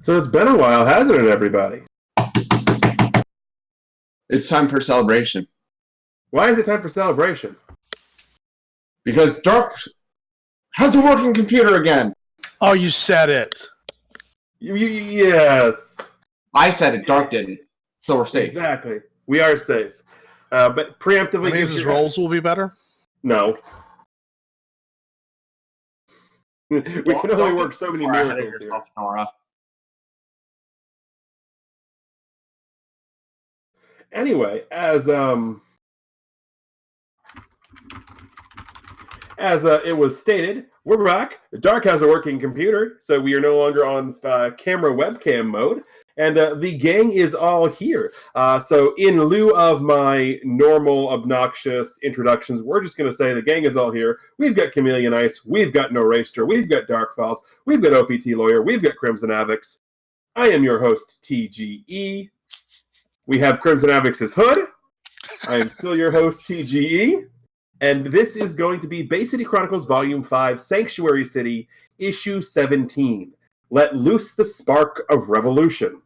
So it's been a while, hasn't it, everybody? It's time for celebration. Why is it time for celebration? Because Dark has a working computer again. Oh, you said it. Yes. I said it, Dark didn't. So we're safe. Exactly. We are safe. But preemptively... That means his rolls will be better? No. We can only work so many miracles here. Nora. Anyway, as it was stated, we're back. Dark has a working computer, so we are no longer on camera webcam mode, and the gang is all here. So in lieu of my normal obnoxious introductions, we're just going to say the gang is all here. We've got Chameleon Ice, we've got No Racer, we've got Dark Files, we've got OPT Lawyer, we've got Crimson Avix. I am your host, TGE. We have Crimson Avix's Hood. I am still your host, TGE. And this is going to be Bay City Chronicles Volume 5, Sanctuary City, Issue 17. Let loose the spark of revolution.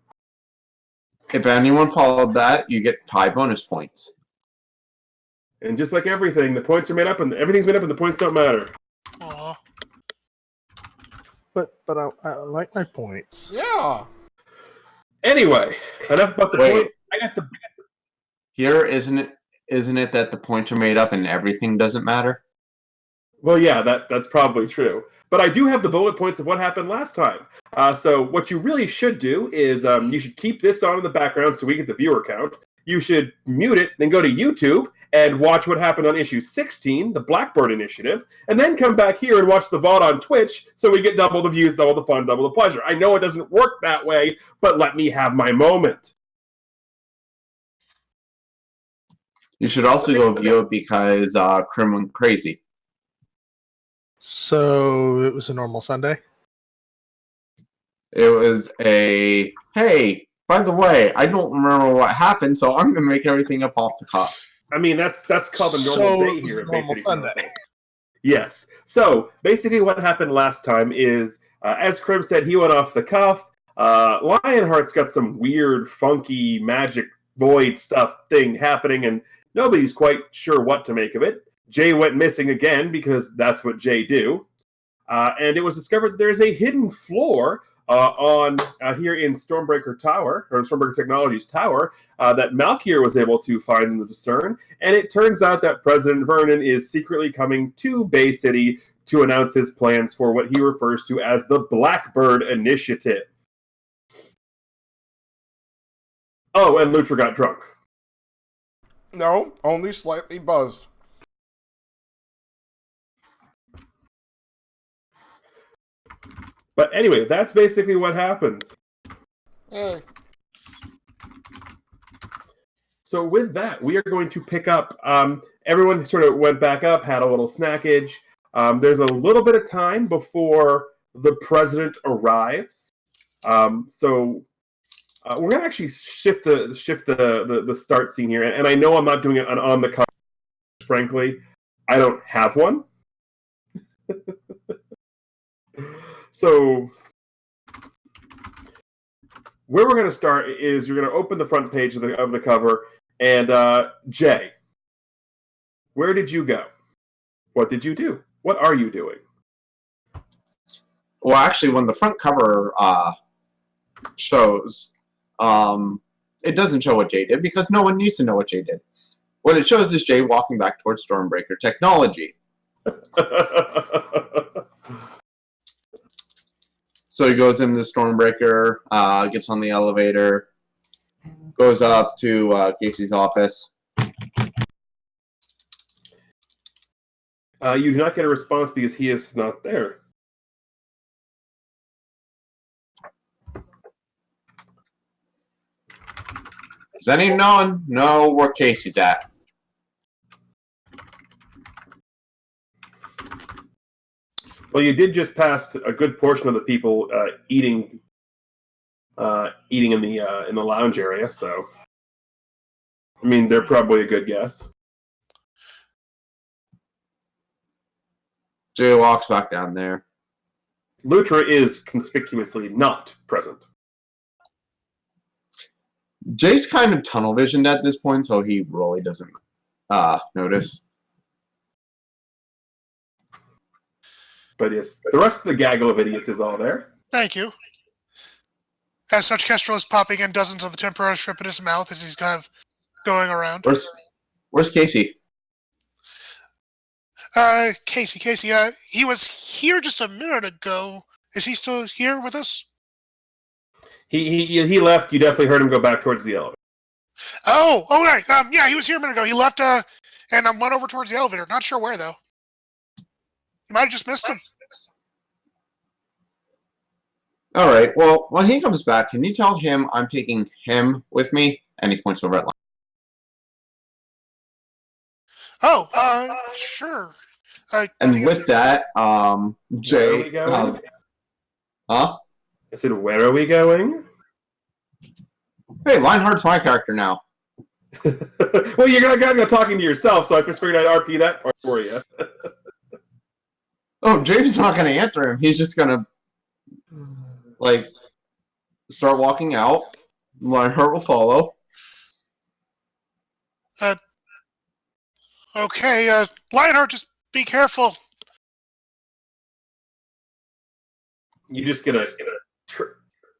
If anyone followed that, you get 5 bonus points. And just like everything, the points are made up, and everything's made up, and the points don't matter. Aww. But I like my points. Yeah. Anyway, enough about the points. I got the... Here, isn't it that the points are made up and everything doesn't matter? Well, yeah, that's probably true. But I do have the bullet points of what happened last time. So what you really should do is you should keep this on in the background so we get the viewer count. You should mute it, then go to YouTube and watch what happened on issue 16, the Blackbird Initiative, and then come back here and watch the VOD on Twitch so we get double the views, double the fun, double the pleasure. I know it doesn't work that way, but let me have my moment. You should also go view it because Crim went crazy. So it was a normal Sunday? It was a, hey, by the way, I don't remember what happened, so I'm going to make everything up off the cuff. I mean, that's called a normal day here at Bay City Chronicles. Yes. So basically what happened last time is, as Crim said, he went off the cuff. Lionheart's got some weird, funky, magic void stuff thing happening, and nobody's quite sure what to make of it. Jay went missing again because that's what Jay do. And it was discovered that there's a hidden floor on here in Strombreaker Tower, or Strombreaker Technologies Tower, that Malkier was able to find and discern. And it turns out that President Vernon is secretly coming to Bay City to announce his plans for what he refers to as the Blackbird Initiative. Oh, and Lutra got drunk. No, only slightly buzzed. But anyway, that's basically what happens. Hey. So with that, we are going to pick up. Everyone sort of went back up, had a little snackage. There's a little bit of time before the president arrives. So we're going to actually shift the start scene here. And I know I'm not doing it on the cover. Frankly, I don't have one. So where we're going to start is you're going to open the front page of the cover, and Jay, where did you go? What did you do? What are you doing? Well, actually, when the front cover shows, it doesn't show what Jay did because no one needs to know what Jay did. What it shows is Jay walking back towards Strombreaker Technology. So he goes into Stormbreaker, gets on the elevator, goes up to Casey's office. You do not get a response because he is not there. Does anyone know where Casey's at? Well, you did just pass a good portion of the people eating in the lounge area, so I mean they're probably a good guess. Jay walks back down there. Lutra is conspicuously not present. Jay's kind of tunnel visioned at this point, so he really doesn't notice. But yes, the rest of the gaggle of idiots is all there. Thank you. As such, Kestrel is popping in dozens of the temporary strip in his mouth as he's kind of going around. Where's Casey? Casey, he was here just a minute ago. Is he still here with us? He left. You definitely heard him go back towards the elevator. Oh, right. Yeah, he was here a minute ago. He left, and went over towards the elevator. Not sure where, though. You might have just missed him. All right. Well, when he comes back, can you tell him I'm taking him with me? And he points over at Lion. Oh, sure. And with that, Jay. Where are we going? Huh? I said, where are we going? Hey, Lionheart's my character now. Well, you're going to go talking to yourself, so I just figured I'd RP that part for you. Oh, James not going to answer him. He's just going to, start walking out. Lionheart will follow. Okay, Lionheart, just be careful. You just get a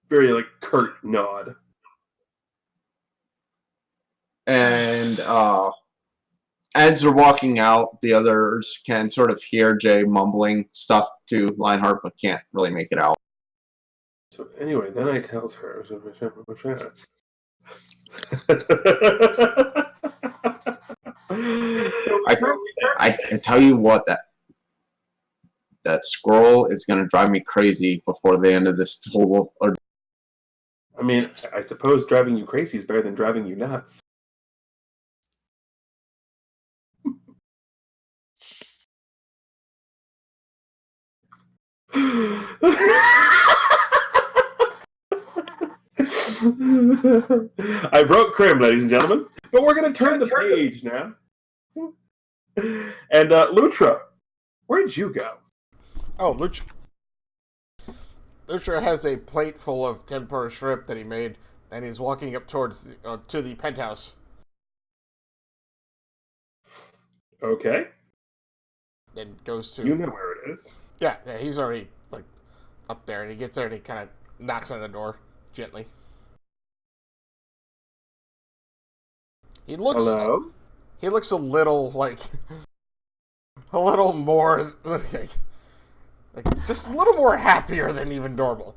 very, curt nod. And as they're walking out, the others can sort of hear Jay mumbling stuff to Lionheart, but can't really make it out. So anyway, then I tells her. I tell you what, that squirrel is going to drive me crazy before the end of this whole. I mean, I suppose driving you crazy is better than driving you nuts. I broke Crim, ladies and gentlemen, but we're going to turn the page now. And Lutra, where'd you go? Oh, Lutra has a plate full of tempura shrimp that he made, and he's walking up towards to the penthouse. Okay. Then goes to. You know where it is. Yeah, he's already up there, and he gets there and he kind of knocks on the door gently. He looks. Hello? He looks a little a little more just a little more happier than even normal.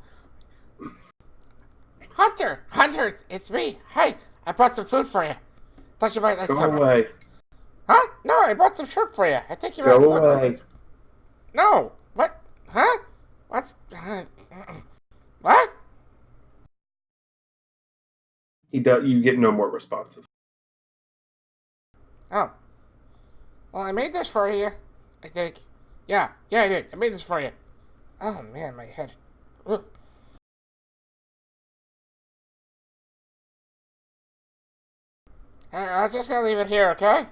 Hunter, it's me. Hey, I brought some food for you. Thought you might like some. Go away. Huh? No, I brought some shrimp for you. I think you might Go like away. it. No. What? Huh? What's? What? You get no more responses. Oh. Well, I made this for you, I think. Yeah, I did. I made this for you. Oh, man, my head. Ugh. I'm just gonna leave it here, okay?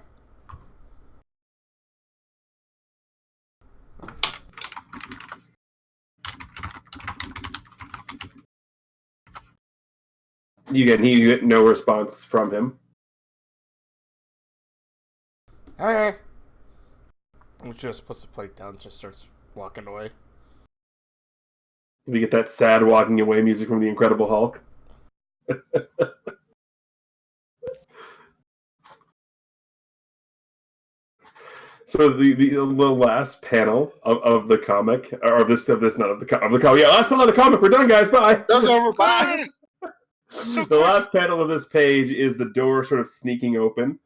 You get no response from him. Okay. He just puts the plate down and just starts walking away. We get that sad walking away music from the Incredible Hulk. So the last panel of the comic, or of the comic. Yeah, last panel of the comic. We're done, guys. Bye. That's over. Bye. The last panel of this page is the door sort of sneaking open,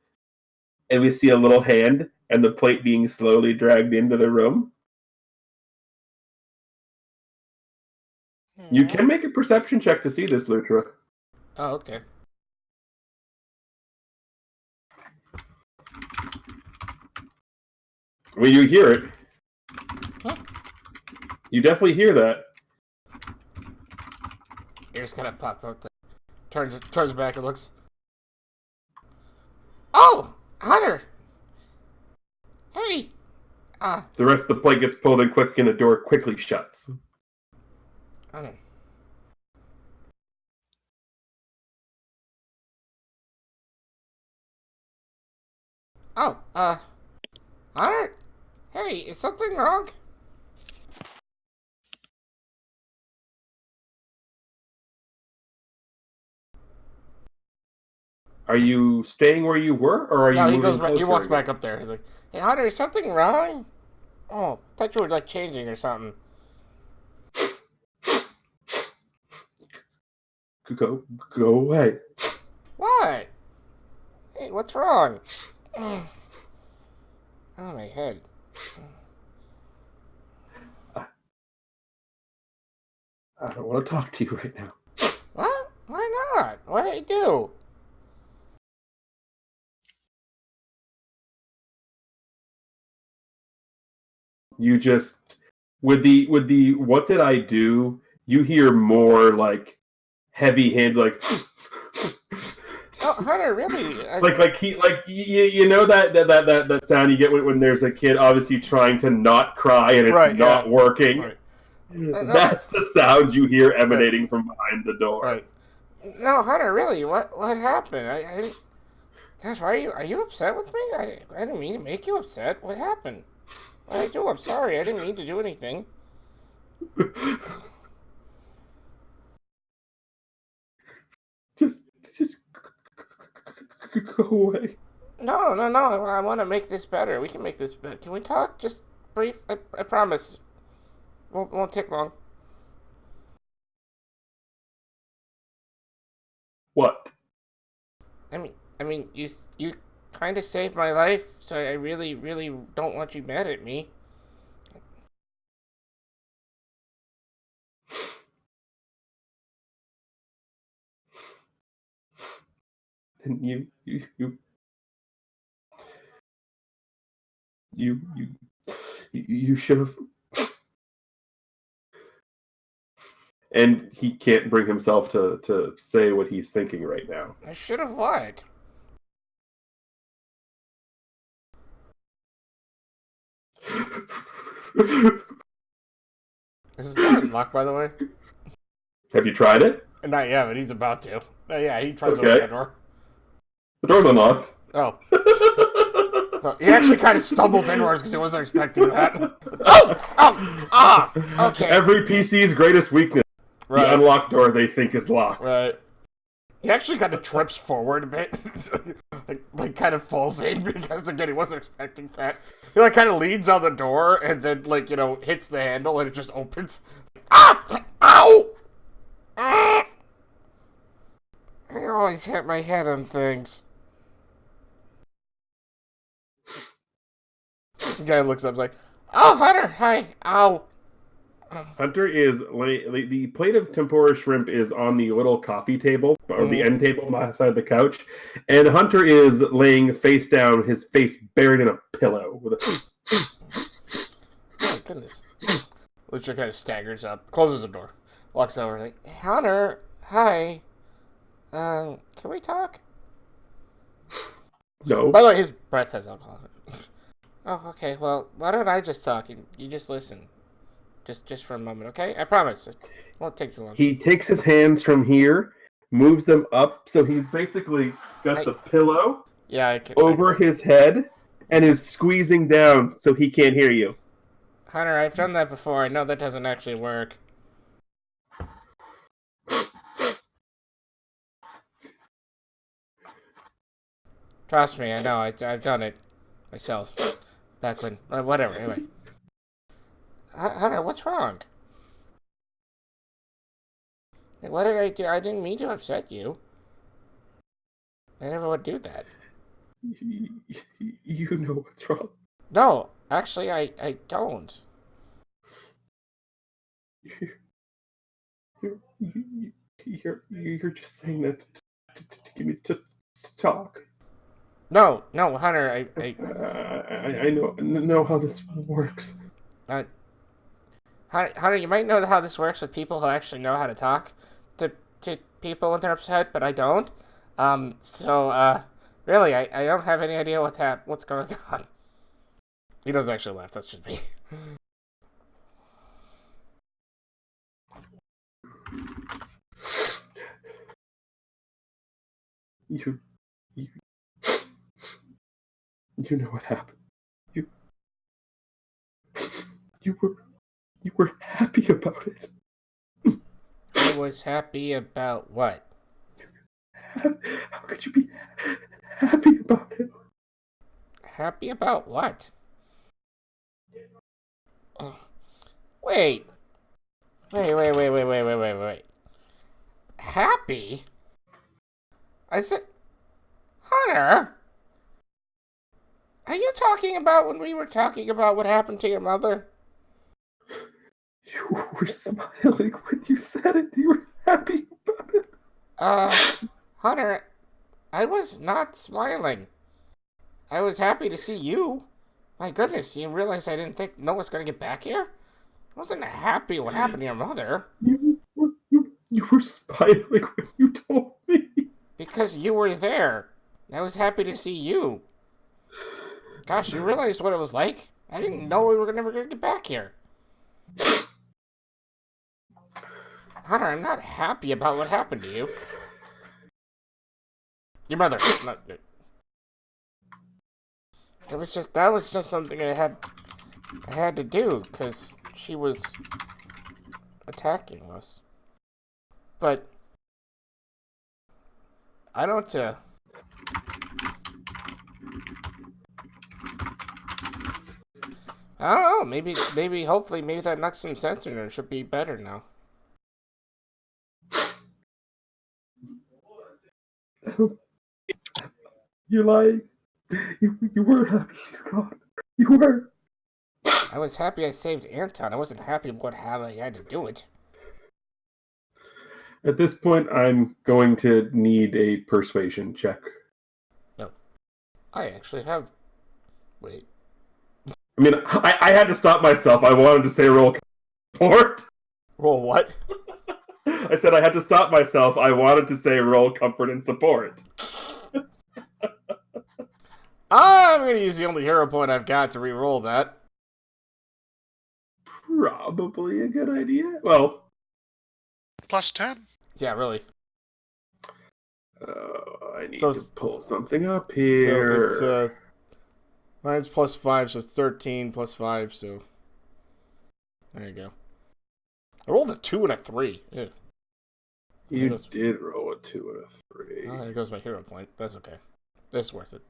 and we see a little hand and the plate being slowly dragged into the room. You can make a perception check to see this, Lutra. Oh, okay. Well, you hear it. Huh? You definitely hear that. Ears kind of pop out. Turns back and looks. Oh, Hunter. Hey. The rest of the plate gets pulled in quick, and the door quickly shuts. Oh, Hunter? Hey, is something wrong? Are you staying where you were, or are you No, he moving goes back. He closer walks again? back up there. He's like, "Hey, Hunter, is something wrong?" Oh, I thought you were like changing or something. Go away. What? Hey, what's wrong? Oh, my head. I don't want to talk to you right now. What? Why not? What did I do? You just with the what did I do? You hear more like heavy hand like Oh, Hunter, really? you know that sound you get when there's a kid obviously trying to not cry and it's not working. Right. That's the sound you hear emanating from behind the door. Right. No, Hunter, really? What happened? I didn't... Gosh, why are you upset with me? I didn't mean to make you upset. What happened? What did I do? I'm sorry. I didn't mean to do anything. just go away. No. I want to make this better. We can make this better. Can we talk? Just brief. I promise. Won't take long. What? I mean, you kind of saved my life, so I really, really don't want you mad at me. And you should have. And he can't bring himself to say what he's thinking right now. I should have what? Is this door unlocked, by the way? Have you tried it? Not yet, but he's about to. Yeah, he tries to open the door. The door's unlocked. Oh. So he actually kind of stumbled inwards because he wasn't expecting that. Okay. Every PC's greatest weakness. Right. The unlocked door they think is locked. Right. He actually kind of trips forward a bit. like kind of falls in because, again, he wasn't expecting that. He, like, kind of leans on the door and then, like, you know, hits the handle and it just opens. Ah! Ow! Ah! I always hit my head on things. The guy looks up and is like, "Oh, Hunter, hi, ow." Hunter is the plate of tempura shrimp is on the little coffee table or the end table beside the couch, and Hunter is laying face down, his face buried in a pillow. Oh, goodness. Lucha kind of staggers up, closes the door, walks over, like, "Hunter, hi. Can we talk?" No. By the way, his breath has alcohol in it. Oh, okay. Well, why don't I just talk and you just listen, just for a moment, okay? I promise. It won't take too long. He takes his hands from here, moves them up, so he's basically got the pillow over his head, and is squeezing down so he can't hear you. Hunter, I've done that before. I know that doesn't actually work. Trust me, I know. I've done it myself. Back when... whatever, anyway. Hunter, what's wrong? What did I do? I didn't mean to upset you. I never would do that. You know what's wrong. No, actually, I don't. You're just saying that to get me to talk. No, Hunter, I know how this works. Hunter, you might know how this works with people who actually know how to talk to people when they're upset, but I don't. Really, I don't have any idea what's going on. He doesn't actually laugh, that's just me. You know what happened. You were happy about it. I was happy about what? How could you be happy about it? Happy about what? Wait. Wait. Happy? I said, Hunter? Are you talking about when we were talking about what happened to your mother? You were smiling when you said it. You were happy about it. Hunter, I was not smiling. I was happy to see you. My goodness, you realize I didn't think Noah's gonna get back here? I wasn't happy what happened to your mother. You were smiling when you told me. Because you were there. I was happy to see you. Gosh, you realized what it was like? I didn't know we were never gonna get back here. Hunter, I'm not happy about what happened to you. Your mother. That was just something I had to do because she was attacking us. But I don't know. Maybe, hopefully, that knocks some sense in her. Should be better now. You're lying. You were happy she's gone. You were. I was happy I saved Anton. I wasn't happy about how I had to do it. At this point, I'm going to need a persuasion check. No. I actually have... Wait. I mean, I had to stop myself. I wanted to say roll support. Roll what? I said I had to stop myself. I wanted to say roll comfort and support. I'm going to use the only hero point I've got to re-roll that. Probably a good idea. Well... Plus 10. Yeah, really. I need to pull something up here. So it's, mine's plus 5, so it's 13 plus 5, so... There you go. I rolled a 2 and a 3. Ew. You did roll a 2 and a 3. Oh, there goes my hero point. That's okay. That's worth it.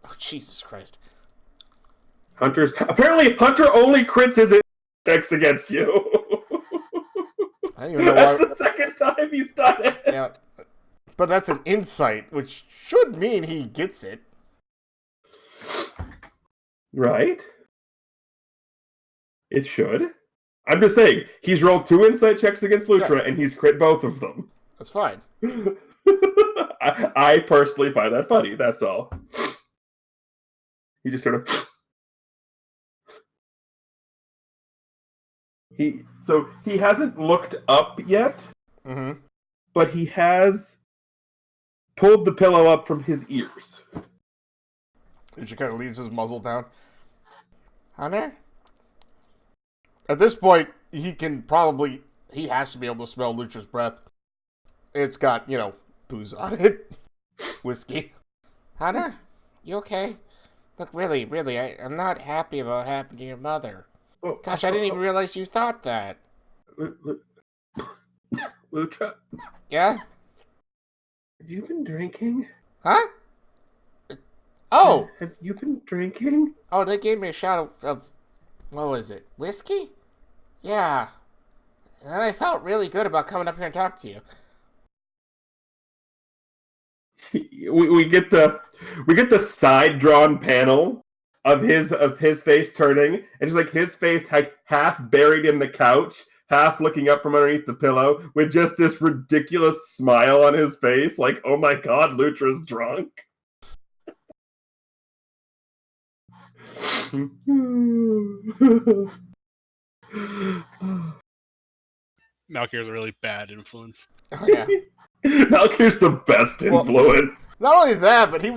Oh, Jesus Christ. Apparently, Hunter only crits his checks against you. I don't even know That's the second time he's done it. Yeah, but that's an insight, which should mean he gets it. Right? It should. I'm just saying, he's rolled 2 insight checks against Lutra, and he's crit both of them. That's fine. I personally find that funny, that's all. He just sort of... He hasn't looked up yet, but he has pulled the pillow up from his ears. He just kind of leaves his muzzle down. Hunter? At this point, he has to be able to smell Lutra's breath. It's got, booze on it. Whiskey. Hunter? You okay? Look, really, I'm not happy about what happened to your mother. Gosh, I didn't even realize you thought that. Lutra? Yeah? Have you been drinking? Huh? Oh! Have you been drinking? Oh, they gave me a shot of what was it? Whiskey? Yeah. And I felt really good about coming up here and talking to you. We get the side drawn panel of his face turning, and just like his face half buried in the couch, half looking up from underneath the pillow, with just this ridiculous smile on his face, like, oh my god, Lutra's drunk. Malkir's a really bad influence. Oh, yeah. Malkir's the best influence. Not only that, but he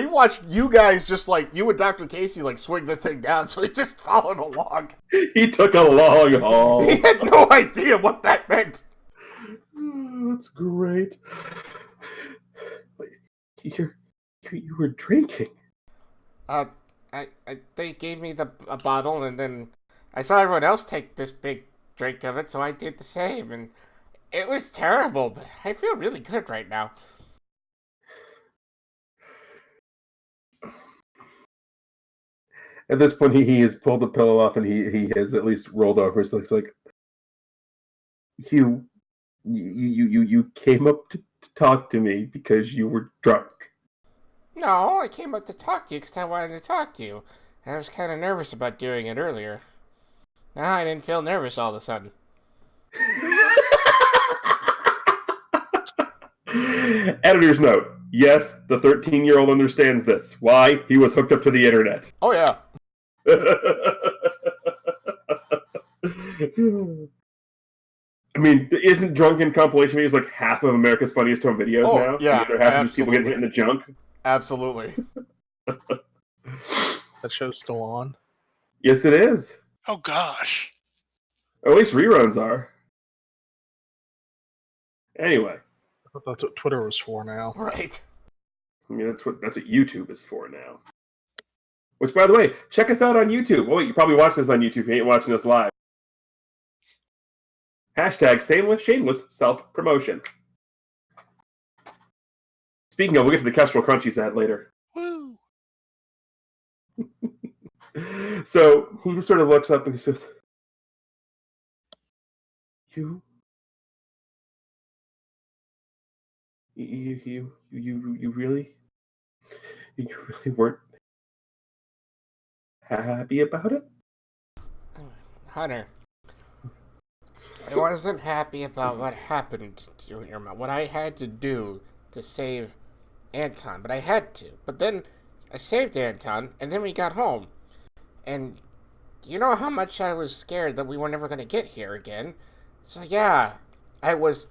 watched you guys just you and Dr. Casey swing the thing down, so he just followed along. He took a long haul. He had no idea what that meant. That's great. You were drinking. They gave me a bottle, and then I saw everyone else take this big drink of it, so I did the same, and it was terrible, but I feel really good right now. At this point, he has pulled the pillow off, and he has at least rolled over. So it's like, you came up to talk to me because you were drunk. No, I came up to talk to you because I wanted to talk to you. I was kind of nervous about doing it earlier. Now I didn't feel nervous all of a sudden. Editor's note. Yes, the 13-year-old understands this. Why? He was hooked up to the internet. Oh, yeah. I mean, isn't drunken compilation videos like half of America's Funniest Home Videos now? Yeah, the other half of just people getting hit in the junk. Absolutely. That show's still on. Yes, it is. Oh gosh. Or at least reruns are. Anyway. I thought that's what Twitter was for now. Right. I mean, that's what YouTube is for now. Which, by the way, check us out on YouTube. Oh, wait, you probably watch this on YouTube. You ain't watching us live. Hashtag shameless self-promotion. Speaking of, we'll get to the Kestrel Crunchies ad later. Woo. So he just sort of looks up and he says, You really weren't happy about it? Hunter, I wasn't happy about what happened to your mom, what I had to do to save Anton, but I had to. But then I saved Anton, and then we got home. And you know how much I was scared that we were never going to get here again? So yeah, I was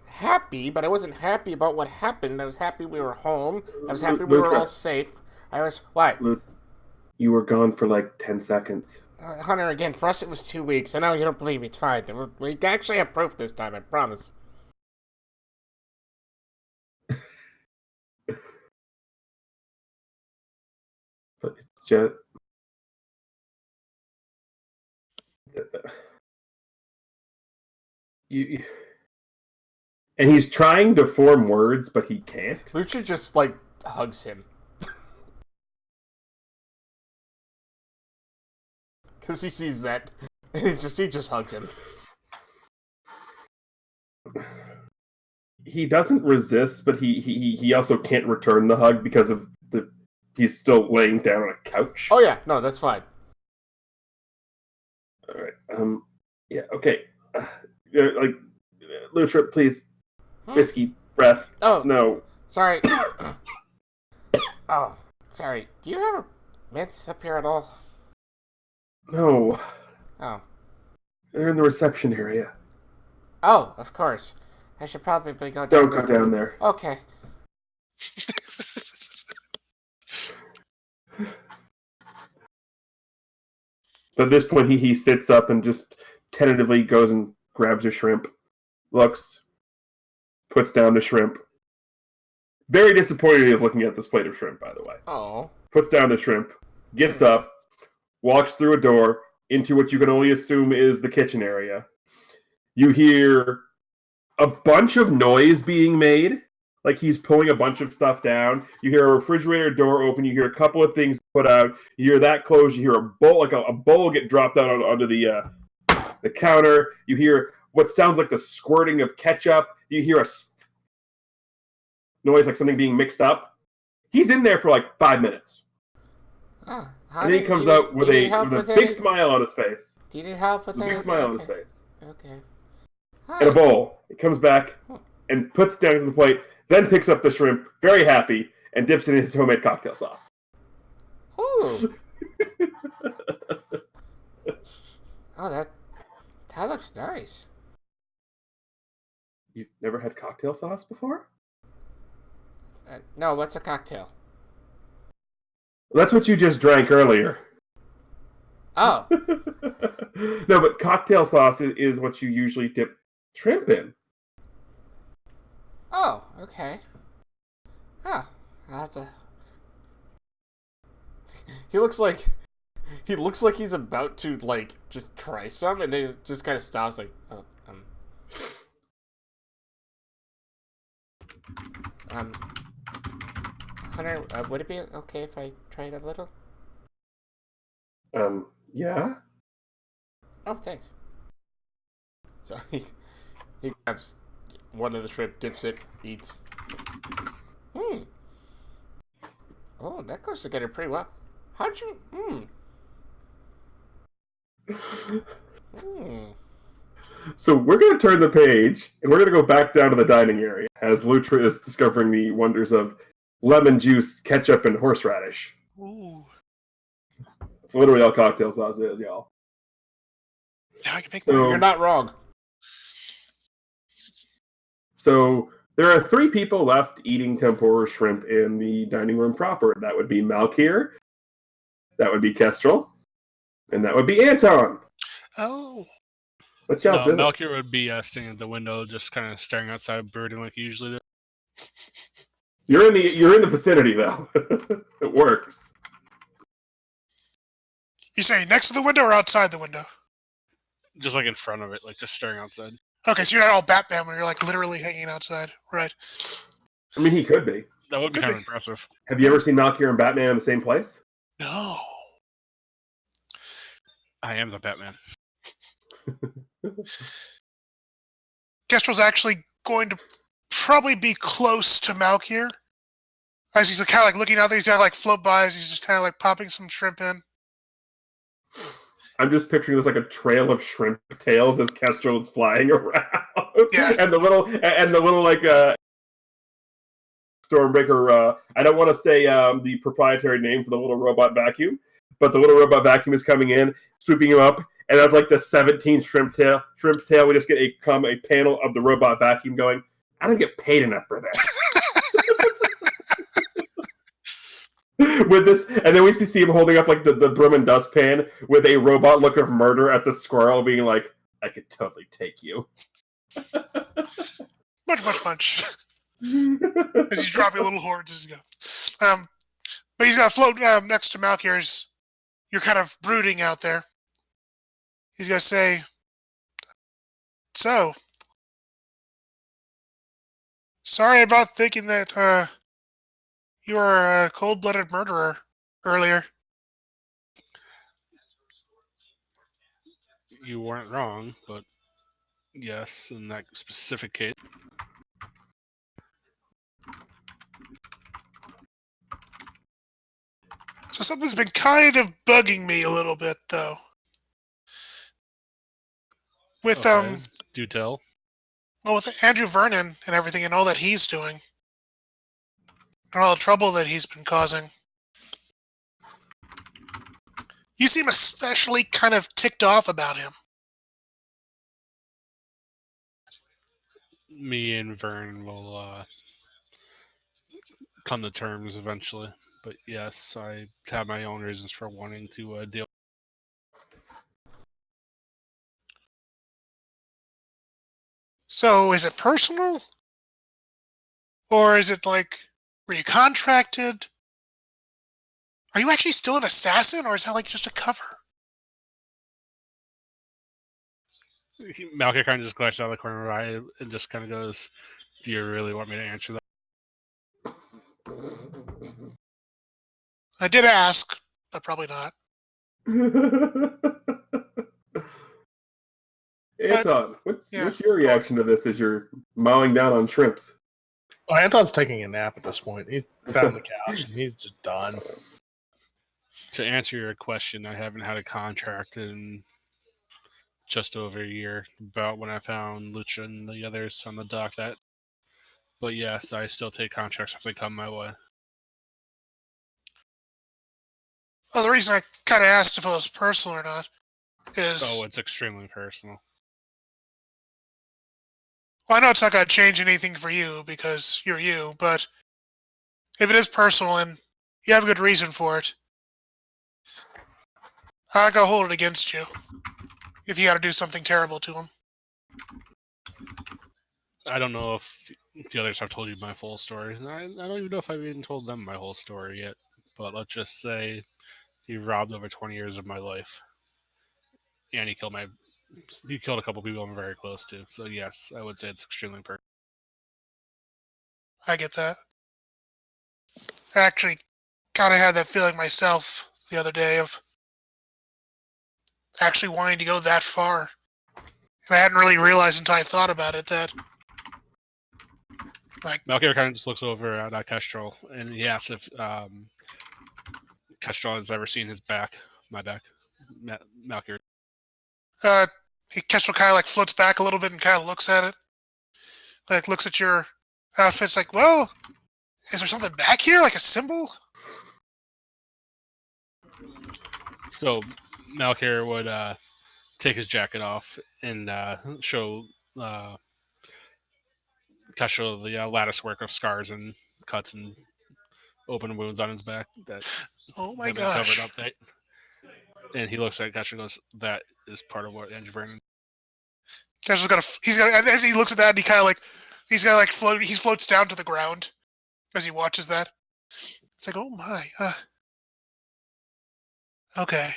happy, but I wasn't happy about what happened. I was happy we were home. I was happy we were all safe. I was, what? You were gone for like 10 seconds. Hunter, again, for us it was 2 weeks. I know you don't believe me, it's fine. We actually have proof this time, I promise. But it's just... And he's trying to form words, but he can't. Lucha just, hugs him. Because he sees that, and he just hugs him. He doesn't resist, but he also can't return the hug because of he's still laying down on a couch. Oh yeah, no, that's fine. All right. Yeah. Okay. Lutra, please. Whiskey breath. Oh no. Sorry. Oh, sorry. Do you have a mints up here at all? No. Oh. They're in the reception area. Oh, of course. I should probably go down Don't there. go down there. Okay. But at this point, he sits up and just tentatively goes and grabs a shrimp. Looks. Puts down the shrimp. Very disappointed he is looking at this plate of shrimp, by the way. Oh. Puts down the shrimp. Gets up. Walks through a door into what you can only assume is the kitchen area. You hear a bunch of noise being made. Like he's pulling a bunch of stuff down. You hear a refrigerator door open. You hear a couple of things put out. You hear that close. You hear a bowl, like a bowl get dropped out onto the counter. You hear what sounds like the squirting of ketchup. You hear a noise like something being mixed up. He's in there for like 5 minutes. Oh, and then he comes out with a big smile on his face. Do you need help with that? A big smile on his face. Okay. And a bowl. He comes back and puts down to the plate, then picks up the shrimp, very happy, and dips it in his homemade cocktail sauce. Ooh. Oh, that looks nice. You've never had cocktail sauce before? No, what's a cocktail? That's what you just drank earlier. Oh. No, but cocktail sauce is what you usually dip shrimp in. Oh, okay. Oh, I'll have to... he looks like he's about to like just try some, and then he just kind of stops like, oh, Hunter, would it be okay if I tried a little? Yeah. Oh, thanks. So he grabs one of the shrimp, dips it, eats. Oh, that goes together pretty well. How'd you? So we're going to turn the page, and we're going to go back down to the dining area as Lutra is discovering the wonders of lemon juice, ketchup, and horseradish. Ooh. It's literally all cocktail sauce is, y'all. Now I can make So, You're not wrong. So there are 3 people left eating tempura shrimp in the dining room proper. That would be Malkir, that would be Kestrel, and that would be Anton. Oh. What y'all doing? Melchior would be standing at the window, just kind of staring outside, brooding like he usually does. You're in the vicinity though. It works. You say next to the window or outside the window? Just like in front of it, like just staring outside. Okay, so you're not all Batman when you're like literally hanging outside, right? I mean, he could be. That would be Could kind of be. impressive. Have you ever seen Malkir and Batman in the same place? No. I am the Batman. Kestrel's actually going to probably be close to Malkir. As he's kind of like looking out there, he's got like float by as he's just kind of like popping some shrimp in. I'm just picturing this like a trail of shrimp tails as Kestrel is flying around. Yeah. and the little like Strombreaker. I don't want to say the proprietary name for the little robot vacuum, but the little robot vacuum is coming in, swooping him up, and that's like the 17th shrimp's tail. We just get a panel of the robot vacuum going. I don't get paid enough for this. With this, and then we see him holding up like the broom and dustpan with a robot look of murder at the squirrel, being like, "I could totally take you." Much. As he's dropping little hordes as you go. But he's got to float next to Malkir as you're kind of brooding out there. He's going to say, so, sorry about thinking that you were a cold-blooded murderer earlier. You weren't wrong, but yes, in that specific case. So something's been kind of bugging me a little bit, though. With Okay. Do tell. Well, with Andrew Vernon and everything and all that he's doing, and all the trouble that he's been causing, you seem especially kind of ticked off about him. Me and Vern will come to terms eventually. But yes, I have my own reasons for wanting to deal. So, is it personal? Or is it like, were you contracted? Are you actually still an assassin, or is that like just a cover? Malka kind of just glances out of the corner of her eye and just kind of goes, "Do you really want me to answer that?" I did ask, but probably not. Anton, what's your reaction to this as you're mowing down on shrimps? Well, Anton's taking a nap at this point. He's down on the couch and he's just done. To answer your question, I haven't had a contract in just over a year. About when I found Lucha and the others on the dock. But yes, I still take contracts if they come my way. Well, the reason I kind of asked if it was personal or not is... Oh, it's extremely personal. Well, I know it's not going to change anything for you because you're you, but if it is personal and you have a good reason for it, I'm not going to hold it against you if you got to do something terrible to him. I don't know if the others have told you my full story. I don't even know if I've even told them my whole story yet. But let's just say He robbed over 20 years of my life, and he killed a couple people I'm very close to. So yes, I would say it's extremely personal. I get that. I actually kind of had that feeling myself the other day of actually wanting to go that far. And I hadn't really realized until I thought about it that, like, Malkier kind of just looks over at Kestrel, and he asks if Kestrel has ever seen my back. Malkier. Kestrel kind of like floats back a little bit and kind of looks at it. Like, looks at your outfits like, well, is there something back here, like a symbol? So Malkier would take his jacket off and show Kestrel the lattice work of scars and cuts and open wounds on his back that Oh my have been covered gosh. up tight. And he looks at Kestrel and goes, "That is part of what Andrew Vernon." He's gonna, as he looks at that, he floats down to the ground as he watches that. It's like, oh my, okay.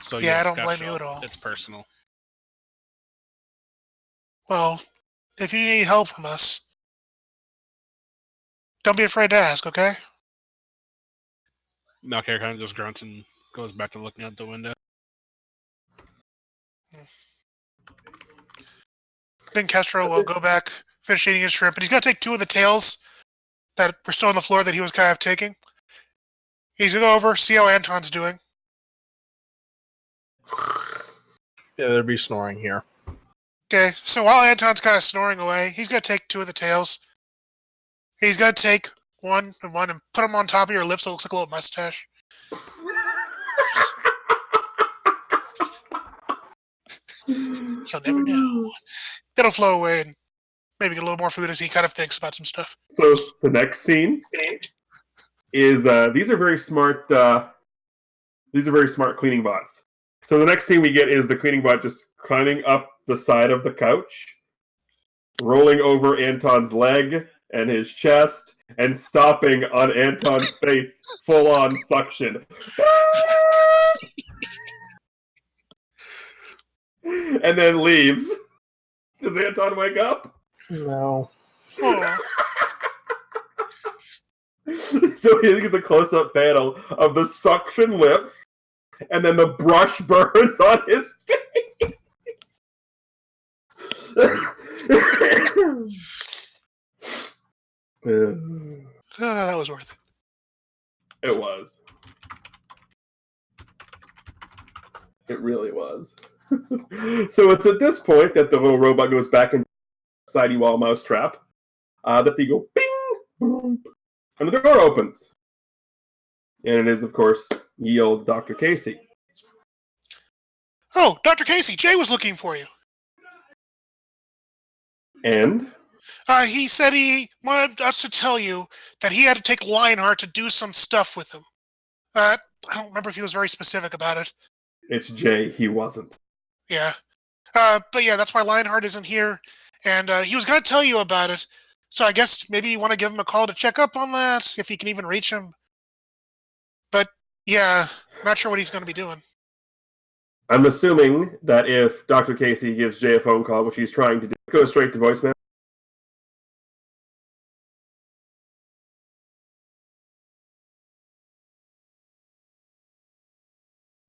So Yeah, yes, I don't blame Kestrel, you at all. It's personal. Well, if you need help from us, don't be afraid to ask, okay? Malkier kind of just grunts and goes back to looking out the window. Then Kestrel will go back, finish eating his shrimp, and he's going to take 2 of the tails that were still on the floor that he was kind of taking. He's going to go over, see how Anton's doing. Yeah, there'd be snoring here. Okay, so while Anton's kind of snoring away, he's going to take 2 of the tails. He's going to take one and put them on top of your lips so it looks like a little mustache. You'll never know. It'll flow away and maybe get a little more food as he kind of thinks about some stuff. So the next scene is these are very smart cleaning bots. So the next scene we get is the cleaning bot just climbing up the side of the couch, rolling over Anton's leg and his chest, and stopping on Anton's face, full on suction. And then leaves. Does Anton wake up? No. Oh. So you get the close-up panel of the suction lips, and then the brush burns on his face. That was worth it. It was. It really was. So it's at this point that the little robot goes back inside you all mousetrap. That they go bing, boom, and the door opens. And it is, of course, ye old Dr. Casey. Oh, Dr. Casey, Jay was looking for you. And? He said he wanted us to tell you that he had to take Lionheart to do some stuff with him. I don't remember if he was very specific about it. It's Jay, he wasn't. Yeah. But yeah, that's why Lionheart isn't here. And he was going to tell you about it. So I guess maybe you want to give him a call to check up on that, if he can even reach him. But yeah, I'm not sure what he's going to be doing. I'm assuming that if Dr. Casey gives Jay a phone call, which he's trying to do, it goes straight to voicemail.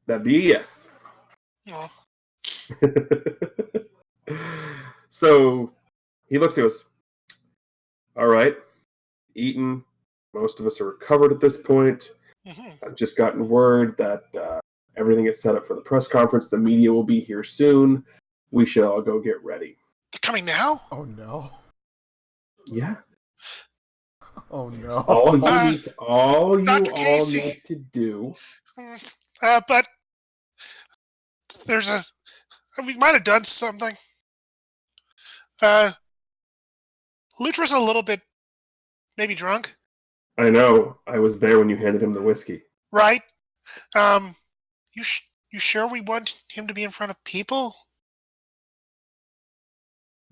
That'd be a yes. Oh. So he looks at us. All right, eaten. Most of us are recovered at this point. Mm-hmm. I've just gotten word that everything is set up for the press conference. The media will be here soon. We should all go get ready. They're coming now? Oh no. Yeah. Oh no. All you all Casey. need to do. But there's we might have done something. Lutra's a little bit maybe drunk. I know. I was there when you handed him the whiskey. Right? You sure we want him to be in front of people?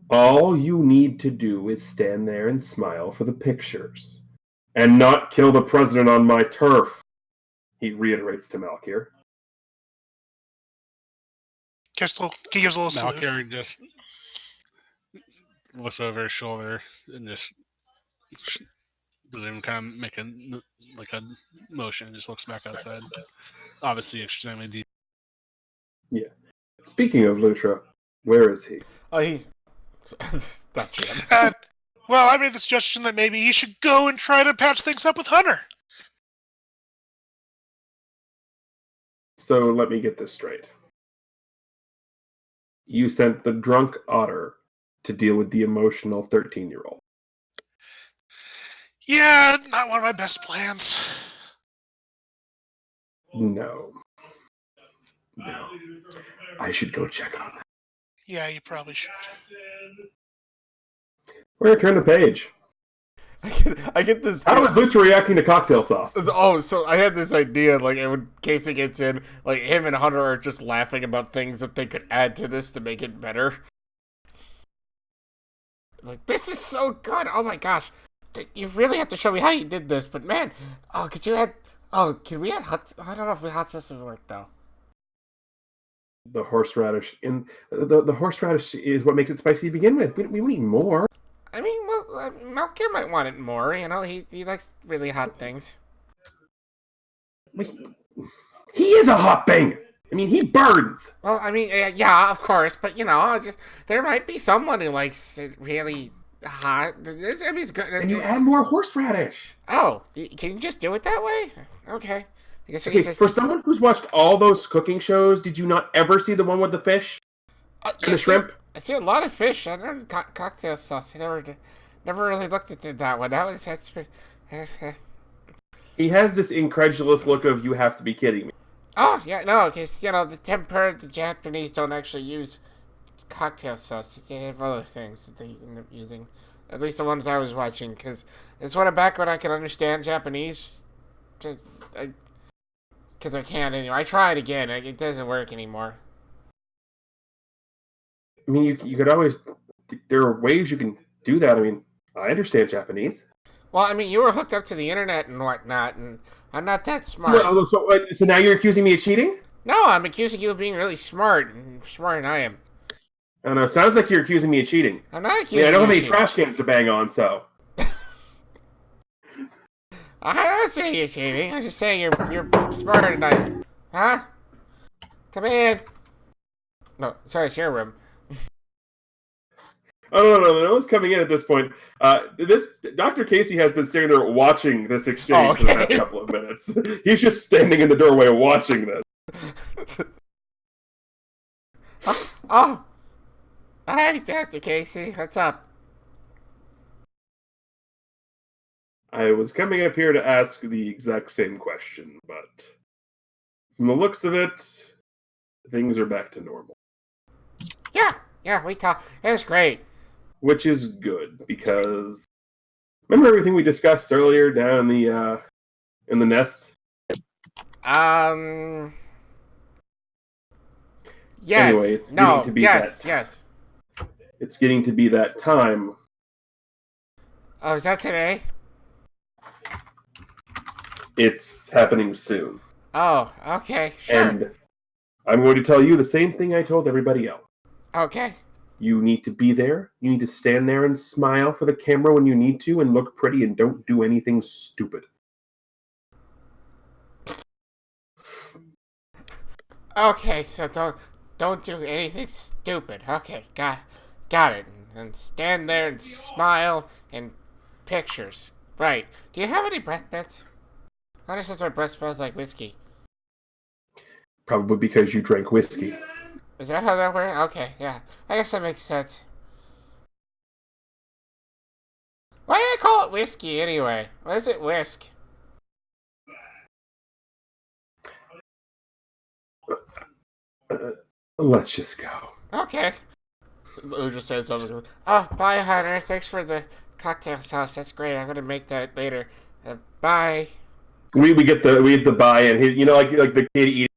All you need to do is stand there and smile for the pictures. And not kill the president on my turf, he reiterates to Malkir. He gives a little salute. Malkir just looks over his shoulder and just doesn't even kind of make a motion. Just looks back outside. Obviously, extremely deep. Yeah. Speaking of Lutra, where is he? Oh, that's not true. Well, I made the suggestion that maybe he should go and try to patch things up with Hunter. So let me get this straight. You sent the drunk otter to deal with the emotional 13-year-old. Yeah, not one of my best plans. No. I should go check on that. Yeah, you probably should. We're going to turn the page. I get this. How is Lucha reacting to cocktail sauce? Oh, so I had this idea, like, when Casey gets in, like, him and Hunter are just laughing about things that they could add to this to make it better. Like, this is so good! Oh my gosh. You really have to show me how you did this, but man, can we add I don't know if the hot sauce would work, though. The horseradish. The horseradish is what makes it spicy to begin with. We need more. I mean, well, Malkir might want it more, you know, he likes really hot things. He is a hot thing! I mean, he burns! Well, I mean, yeah, of course, but, you know, there might be someone who likes it really hot. I mean, it's good. And you add more horseradish. Oh, can you just do it that way? Okay. I guess Okay, for someone who's watched all those cooking shows, did you not ever see the one with the fish? And the shrimp? I see a lot of fish. I never cocktail sauce. I never really looked at that one. That's He has this incredulous look of, you have to be kidding me. Oh, yeah, no, because, you know, the Japanese don't actually use cocktail sauce. They have other things that they end up using. At least the ones I was watching, because it's back when I could understand Japanese. Because I can't anymore. I tried again. It doesn't work anymore. I mean, you could always... There are ways you can do that. I mean, I understand Japanese. Well, I mean, you were hooked up to the internet and whatnot, and I'm not that smart. So now you're accusing me of cheating? No, I'm accusing you of being really smart, and smarter than I am. I don't know. Sounds like you're accusing me of cheating. I'm not accusing you. I don't have any trash cans to bang on, so... I'm not saying you're cheating. I'm just saying you're smarter than I am. Huh? Come in. No, sorry, it's your room. Oh, no one's coming in at this point. Dr. Casey has been standing there watching this exchange for the past couple of minutes. He's just standing in the doorway watching this. Oh. Hi, Dr. Casey. What's up? I was coming up here to ask the exact same question, but from the looks of it, things are back to normal. Yeah, we talked. It was great. Which is good, because remember everything we discussed earlier down in the nest? Yes. Anyway, it's getting to be yes. It's getting to be that time. Oh, is that today? It's happening soon. Oh, okay, sure. And I'm going to tell you the same thing I told everybody else. Okay. You need to be there. You need to stand there and smile for the camera when you need to and look pretty and don't do anything stupid. Okay, so don't do anything stupid. Okay, got it. And stand there and smile and pictures. Right. Do you have any breath mints? Why does my breath smells like whiskey? Probably because you drank whiskey. Is that how that works? Okay, yeah. I guess that makes sense. Why do I call it whiskey anyway? Why is it whisk? Let's just go. Okay. Lou just said something. Oh, bye, Hunter. Thanks for the cocktail sauce. That's great. I'm gonna make that later. Bye. We get the buy and like the kid eating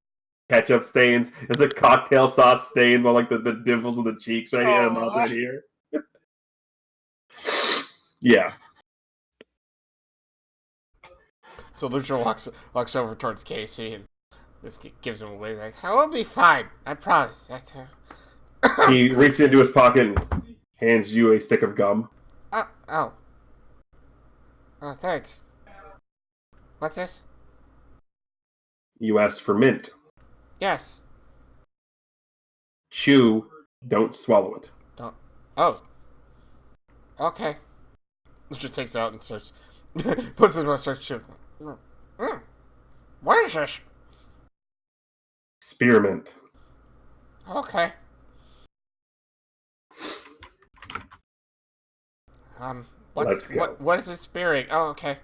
ketchup stains. It's like cocktail sauce stains on like the dimples of the cheeks right here and mouth right here. Yeah. So Lucha walks over towards Casey and this gives him away like, I will be fine. I promise. He reaches into his pocket and hands you a stick of gum. Oh, thanks. What's this? You asked for mint. Yes. Chew, don't swallow it. Don't. Oh. Okay. Lucha takes it out and starts, puts it in and starts chewing. What is this? Spearmint. Okay. Let's go. What is it spearing? Oh, okay.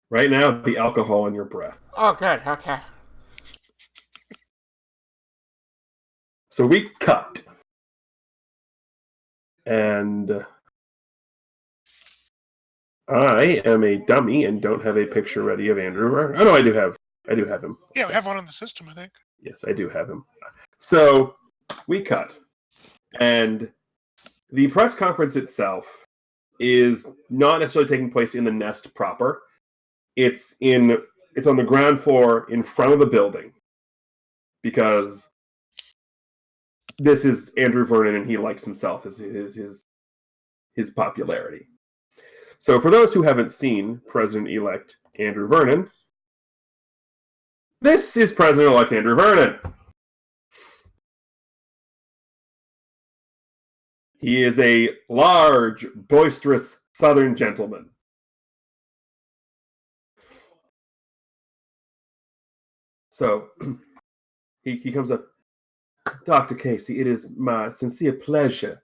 Right now, the alcohol in your breath. Oh, good. Okay. So we cut. And I am a dummy and don't have a picture ready of Andrew Vernon. Oh no, I do have him. Yeah, we have one on the system, I think. Yes, I do have him. So we cut. And the press conference itself is not necessarily taking place in the nest proper. It's on the ground floor in front of the building. Because this is Andrew Vernon and he likes himself as his popularity. So for those who haven't seen President-elect Andrew Vernon, this is President-elect Andrew Vernon. He is a large, boisterous Southern gentleman. So he comes up, Dr. Casey, it is my sincere pleasure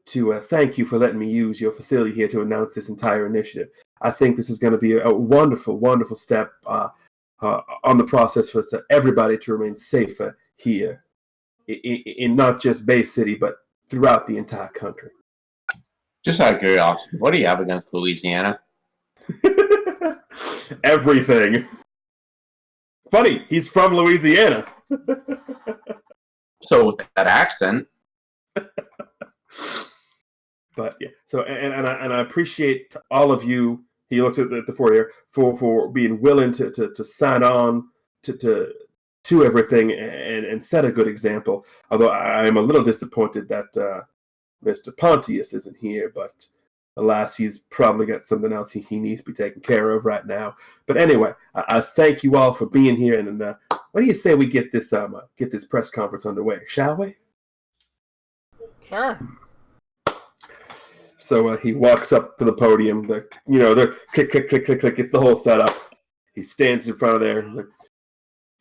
to thank you for letting me use your facility here to announce this entire initiative. I think this is going to be a wonderful, wonderful step on the process for everybody to remain safer here in not just Bay City, but throughout the entire country. Just out of curiosity, what do you have against Louisiana? Everything. Funny, he's from Louisiana. So with that accent. But yeah, so and I appreciate all of you. He looks at the four here for being willing to sign on to everything and set a good example. Although I am a little disappointed that Mr. Pontius isn't here, but alas, he's probably got something else he needs to be taken care of right now. But anyway, I thank you all for being here, and what do you say we get this press conference underway, shall we? Sure. So he walks up to the podium. They're click, click, click, click, click. It's the whole setup. He stands in front of there. Like,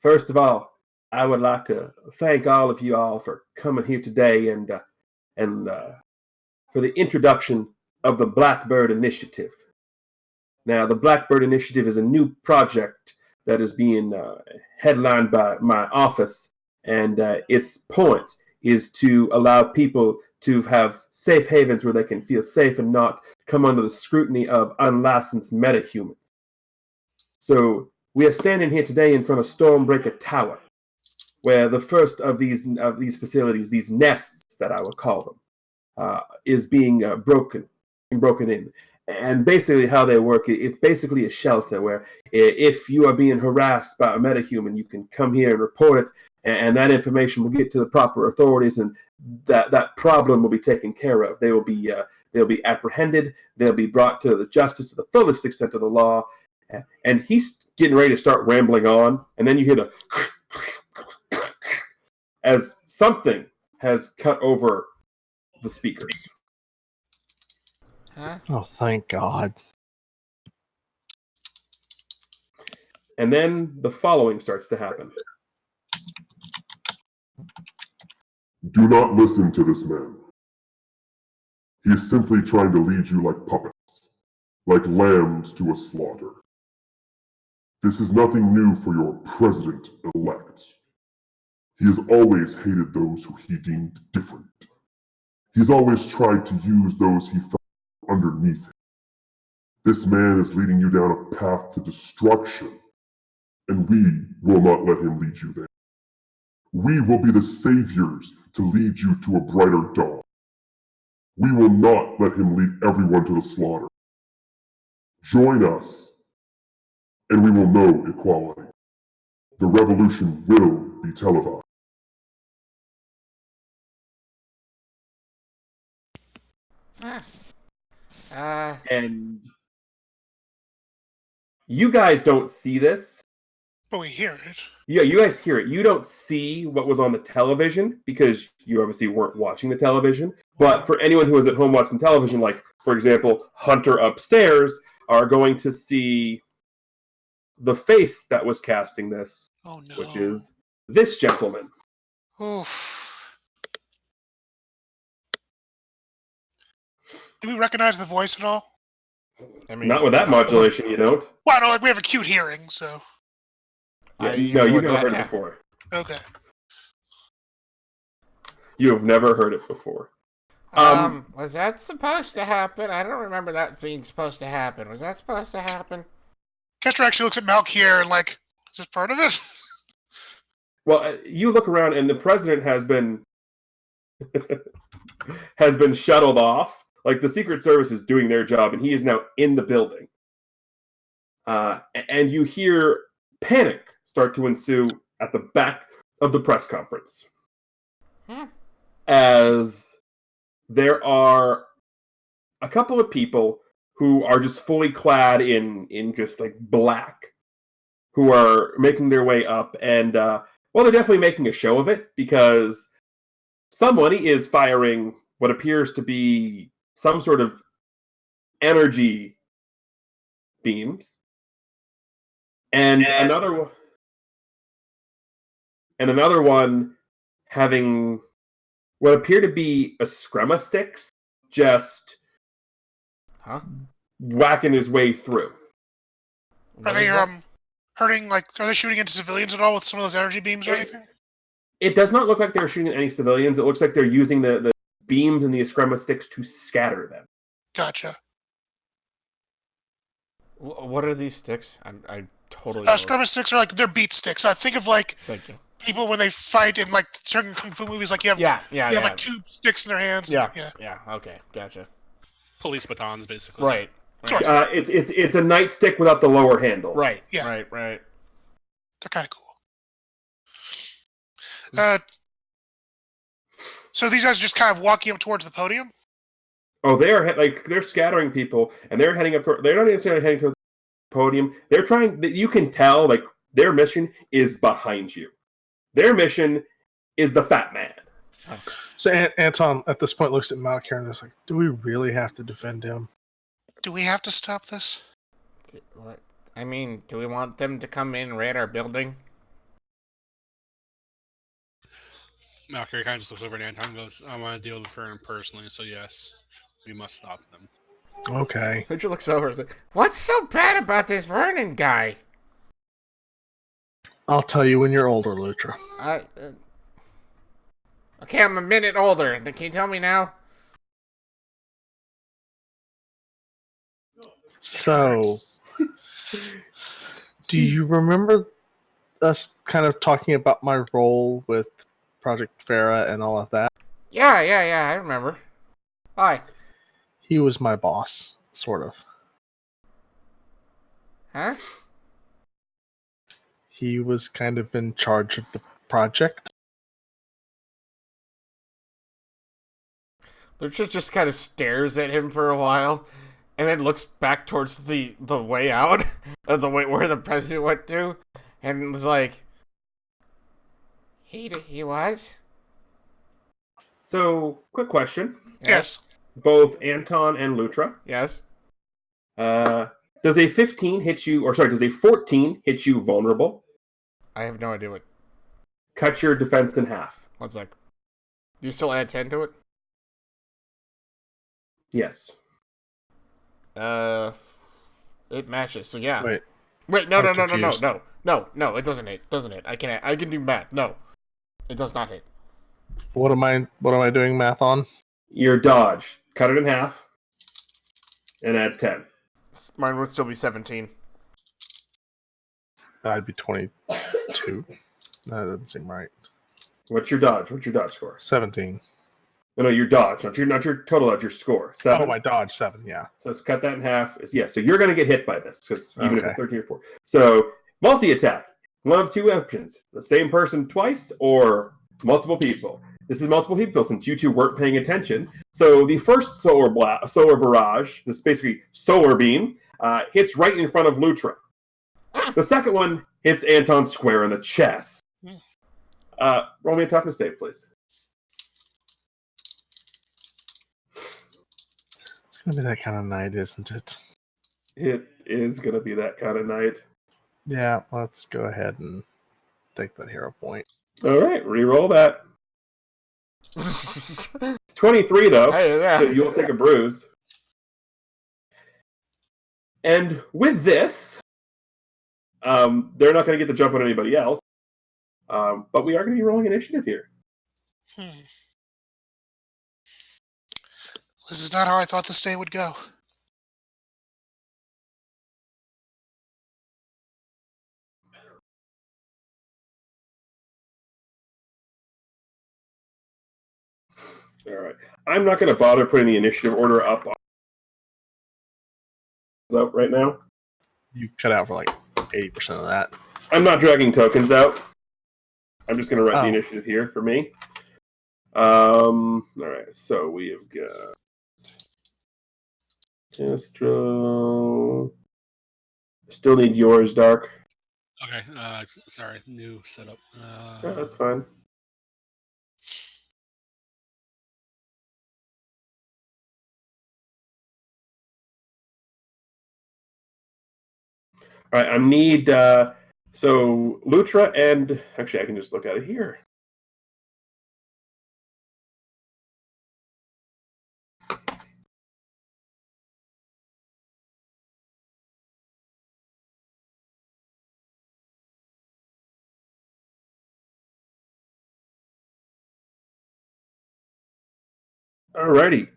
first of all, I would like to thank all of you all for coming here today and for the introduction of the Blackbird Initiative. Now, the Blackbird Initiative is a new project that is being headlined by my office, and its point is to allow people to have safe havens where they can feel safe and not come under the scrutiny of unlicensed metahumans. So we are standing here today in front of Strombreaker Tower, where the first of these facilities, these nests that I would call them, is being broken in. And basically how they work, it's basically a shelter where if you are being harassed by a metahuman, you can come here and report it, and that information will get to the proper authorities, and that problem will be taken care of. They'll be apprehended. They'll be brought to the justice to the fullest extent of the law. And he's getting ready to start rambling on, and then you hear the as something has cut over the speakers. Huh? Oh, thank God. And then the following starts to happen. Do not listen to this man. He is simply trying to lead you like puppets, like lambs to a slaughter. This is nothing new for your president-elect. He has always hated those who he deemed different. He's always tried to use those he felt underneath him. This man is leading you down a path to destruction, and we will not let him lead you there. We will be the saviors to lead you to a brighter dawn. We will not let him lead everyone to the slaughter. Join us and we will know equality. The revolution will be televised. And you guys don't see this. But we hear it. Yeah, you guys hear it. You don't see what was on the television because you obviously weren't watching the television. But for anyone who was at home watching television, like, for example, Hunter upstairs, are going to see the face that was casting this, Oh no. which is this gentleman. Oof. Do we recognize the voice at all? I mean, Not with that modulation, you don't. Well, no, like we have acute hearing, so. Yeah, no, you've never heard it before. Okay. You have never heard it before. Was that supposed to happen? I don't remember that being supposed to happen. Was that supposed to happen? Kester actually looks at Malkier and like, is this part of it? Well, you look around and the president has been shuttled off. Like, the Secret Service is doing their job, and he is now in the building. And you hear panic start to ensue at the back of the press conference. As there are a couple of people who are just fully clad in just like black, who are making their way up, and well, they're definitely making a show of it because somebody is firing what appears to be some sort of energy beams, and another one having what appear to be Eskrema sticks just whacking his way through. Are they hurting? Like, are they shooting into civilians at all with some of those energy beams or anything? It does not look like they're shooting at any civilians. It looks like they're using the beams and the Eskrema sticks to scatter them. Gotcha. What are these sticks? I totally. Eskrema sticks are like they're beat sticks. I think of like Thank you. people when they fight in like certain kung fu movies. Like you have have like two sticks in their hands. Yeah. Okay, gotcha. Police batons, basically. Right. It's a nightstick without the lower handle. Right. Yeah. Right. They're kind of cool. So these guys are just kind of walking up towards the podium. Oh, they're scattering people, and they're heading up. They're not necessarily heading to the podium. They're trying. You can tell, like, their mission is behind you. Their mission is the fat man. So Anton at this point looks at Malkier and is like, "Do we really have to defend him? Do we have to stop this? What? I mean, do we want them to come in and raid our building? Malkier kind of just looks over at Anton and goes, I want to deal with Vernon personally, so yes, we must stop them. Okay." Lucha looks over and says, "What's so bad about this Vernon guy?" I'll tell you when you're older, Lutra. Okay, I'm a minute older. Can you tell me now? So, do you remember us kind of talking about my role with Project Farah and all of that? Yeah, I remember. Hi. He was my boss, sort of. Huh? He was kind of in charge of the project. Lucha just kind of stares at him for a while, and then looks back towards the way out, or the way where the president went to, and was like, he was? So, quick question. Yes. Both Anton and Lutra. Yes. Does a 15 hit you, or sorry, does a 14 hit you vulnerable? I have no idea what. Cut your defense in half. 1 sec. Do you still add 10 to it? Yes. It matches, so yeah. Wait, no, I'm it doesn't hit. I can do math. No. It does not hit. What am I doing math on? Your dodge. Cut it in half. And add 10. Mine would still be 17. I'd be 22. That doesn't seem right. What's your dodge? What's your dodge score? 17. No, your dodge, not your total dodge, your score. 7. Oh, my dodge 7. Yeah. So let's cut that in half. Yeah, so you're going to get hit by this because even if Okay. it's 13 or 4. So multi-attack. One of two options: the same person twice, or multiple people. This is multiple people since you two weren't paying attention. So the first solar barrage, this is basically solar beam, hits right in front of Lutra. The second one hits Anton square in the chest. Roll me a toughness save, please. It's going to be that kind of night, isn't it? It is going to be that kind of night. Yeah, let's go ahead and take that hero point. All right, re-roll that. It's 23, though, Hey, yeah. so you'll take a bruise. And with this, they're not going to get the jump on anybody else, but we are going to be rolling initiative here. This is not how I thought this day would go. All right. I'm not going to bother putting the initiative order up right now. You cut out for like 80% of that. I'm not dragging tokens out. I'm just going to write the initiative here for me. All right. So we have got Astro. Still need yours, Dark. Okay, sorry, new setup. Yeah, that's fine. All right, I need so Lutra and actually I can just look at it here. Alrighty.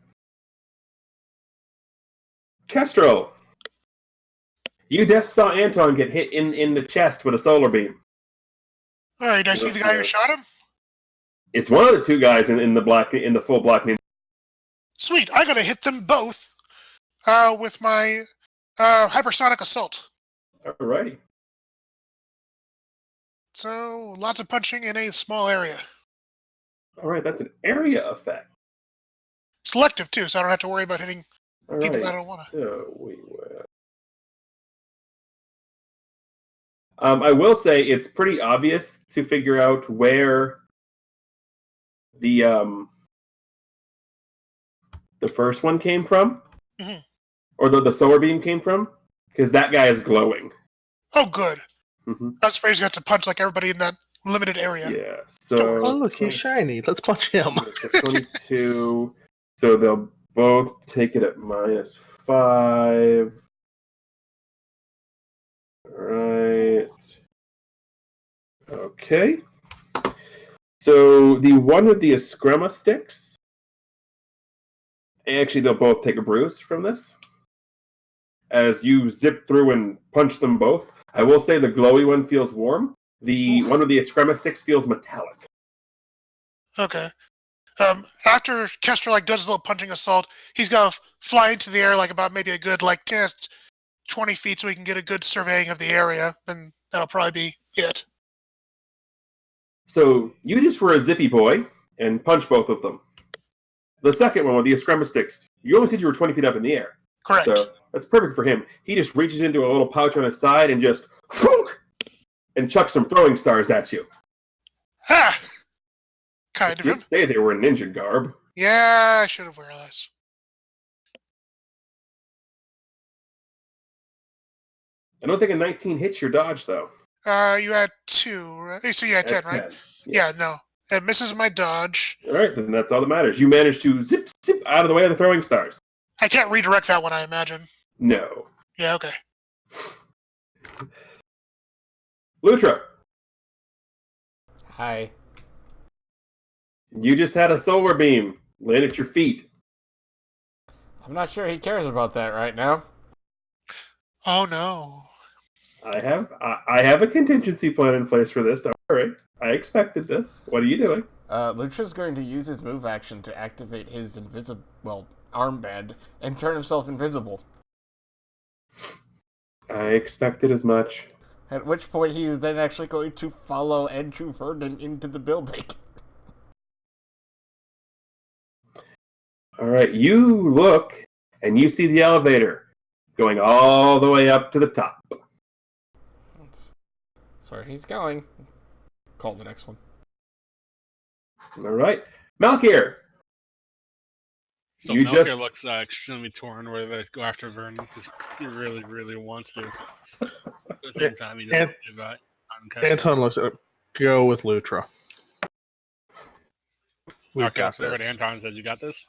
Kestrel, you just saw Anton get hit in the chest with a solar beam. All right, I see the guy who shot him. It's one of the two guys in the full black ninja. Sweet, I gotta hit them both with my hypersonic assault. Alrighty. So lots of punching in a small area. Alright, that's an area effect. Selective too, so I don't have to worry about hitting people I don't want to. So we will. I will say it's pretty obvious to figure out where the first one came from, or the solar beam came from, because that guy is glowing. Oh, good. Mm-hmm. That's where he's got to punch like everybody in that limited area. Yeah. So. Oh, look, he's shiny. Let's punch him. 22. So they'll both take it at -5. Right. Okay. So the one with the Eskrema sticks, actually they'll both take a bruise from this. As you zip through and punch them both. I will say the glowy one feels warm. The one with the Eskrema sticks feels metallic. Okay. After Kester does a little punching assault, he's gonna fly into the air about maybe a good 20 feet so he can get a good surveying of the area, and that'll probably be it. So you just were a zippy boy and punched both of them. The second one with the Eskrema sticks, you only said you were 20 feet up in the air. Correct. So that's perfect for him. He just reaches into a little pouch on his side and just and chucks some throwing stars at you. Ha! Kind of You him. did say they were in ninja garb. Yeah, I should have realized. I don't think a 19 hits your dodge, though. You had 2, right? So you had 10, right? 10. Yeah, no. It misses my dodge. All right, then that's all that matters. You managed to zip out of the way of the throwing stars. I can't redirect that one, I imagine. No. Yeah, okay. Lutra, Hi. you just had a solar beam land at your feet. I'm not sure he cares about that right now. Oh no. I have a contingency plan in place for this. worry. I expected this. What are you doing? Lucha's going to use his move action to activate his armband and turn himself invisible. I expected as much. At which point he is then actually going to follow Andrew Vernon into the building. All right, you look and you see the elevator going all the way up to the top. That's where he's going. Call the next one. All right, Malkir. So You Melchior just- looks extremely torn whether to go after Vernon because he really, really wants to. At the same time, he doesn't give out. Anton looks at go with Lutra. We've Okay, got so this. Anton says, "You got this."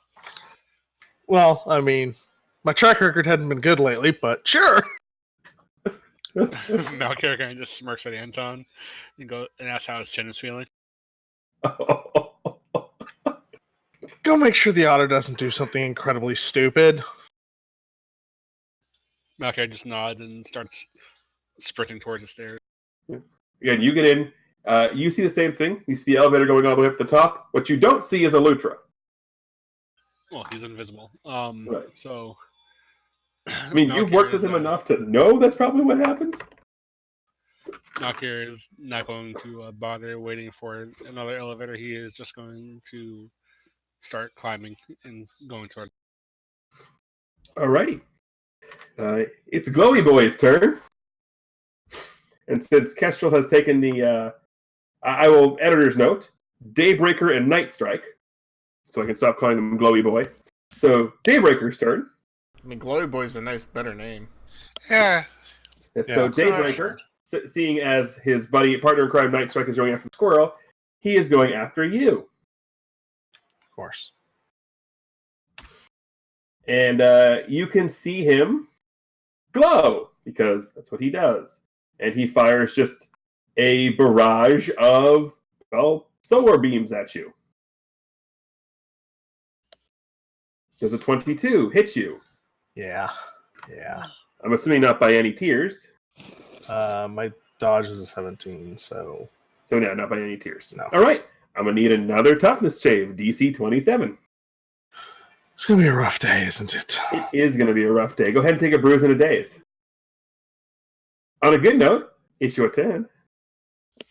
Well, I mean, my track record hadn't been good lately, but sure. Melchior kind of just smirks at Anton and asks how his chin is feeling. Go make sure the otter doesn't do something incredibly stupid. Melchior just nods and starts sprinting towards the stairs. Again, you get in. You see the same thing. You see the elevator going all the way up to the top. What you don't see is a Lutra. Well, he's invisible. Right. So. I mean, you've worked with him enough to know that's probably what happens. Melchior is not going to bother waiting for another elevator. He is just going to start climbing and going toward. Alrighty. It's Glowy Boy's turn. And since Kestrel has taken the, I will, editor's note, Daybreaker and Night Strike, so I can stop calling them Glowy Boy. So, Daybreaker's turn. I mean, Glowy Boy's a nice, better name. Yeah. So, Daybreaker, seeing as his partner in crime, Night Strike, is going after Squirrel, he is going after you. Of course. And you can see him glow, because that's what he does. And he fires just a barrage of, solar beams at you. Does a 22 hit you? Yeah. I'm assuming not by any tears. My dodge is a 17, so... So no, not by any tears. No. All right. I'm going to need another toughness save, DC 27. It's going to be a rough day, isn't it? It is going to be a rough day. Go ahead and take a bruise in a daze. On a good note, issue a 10. I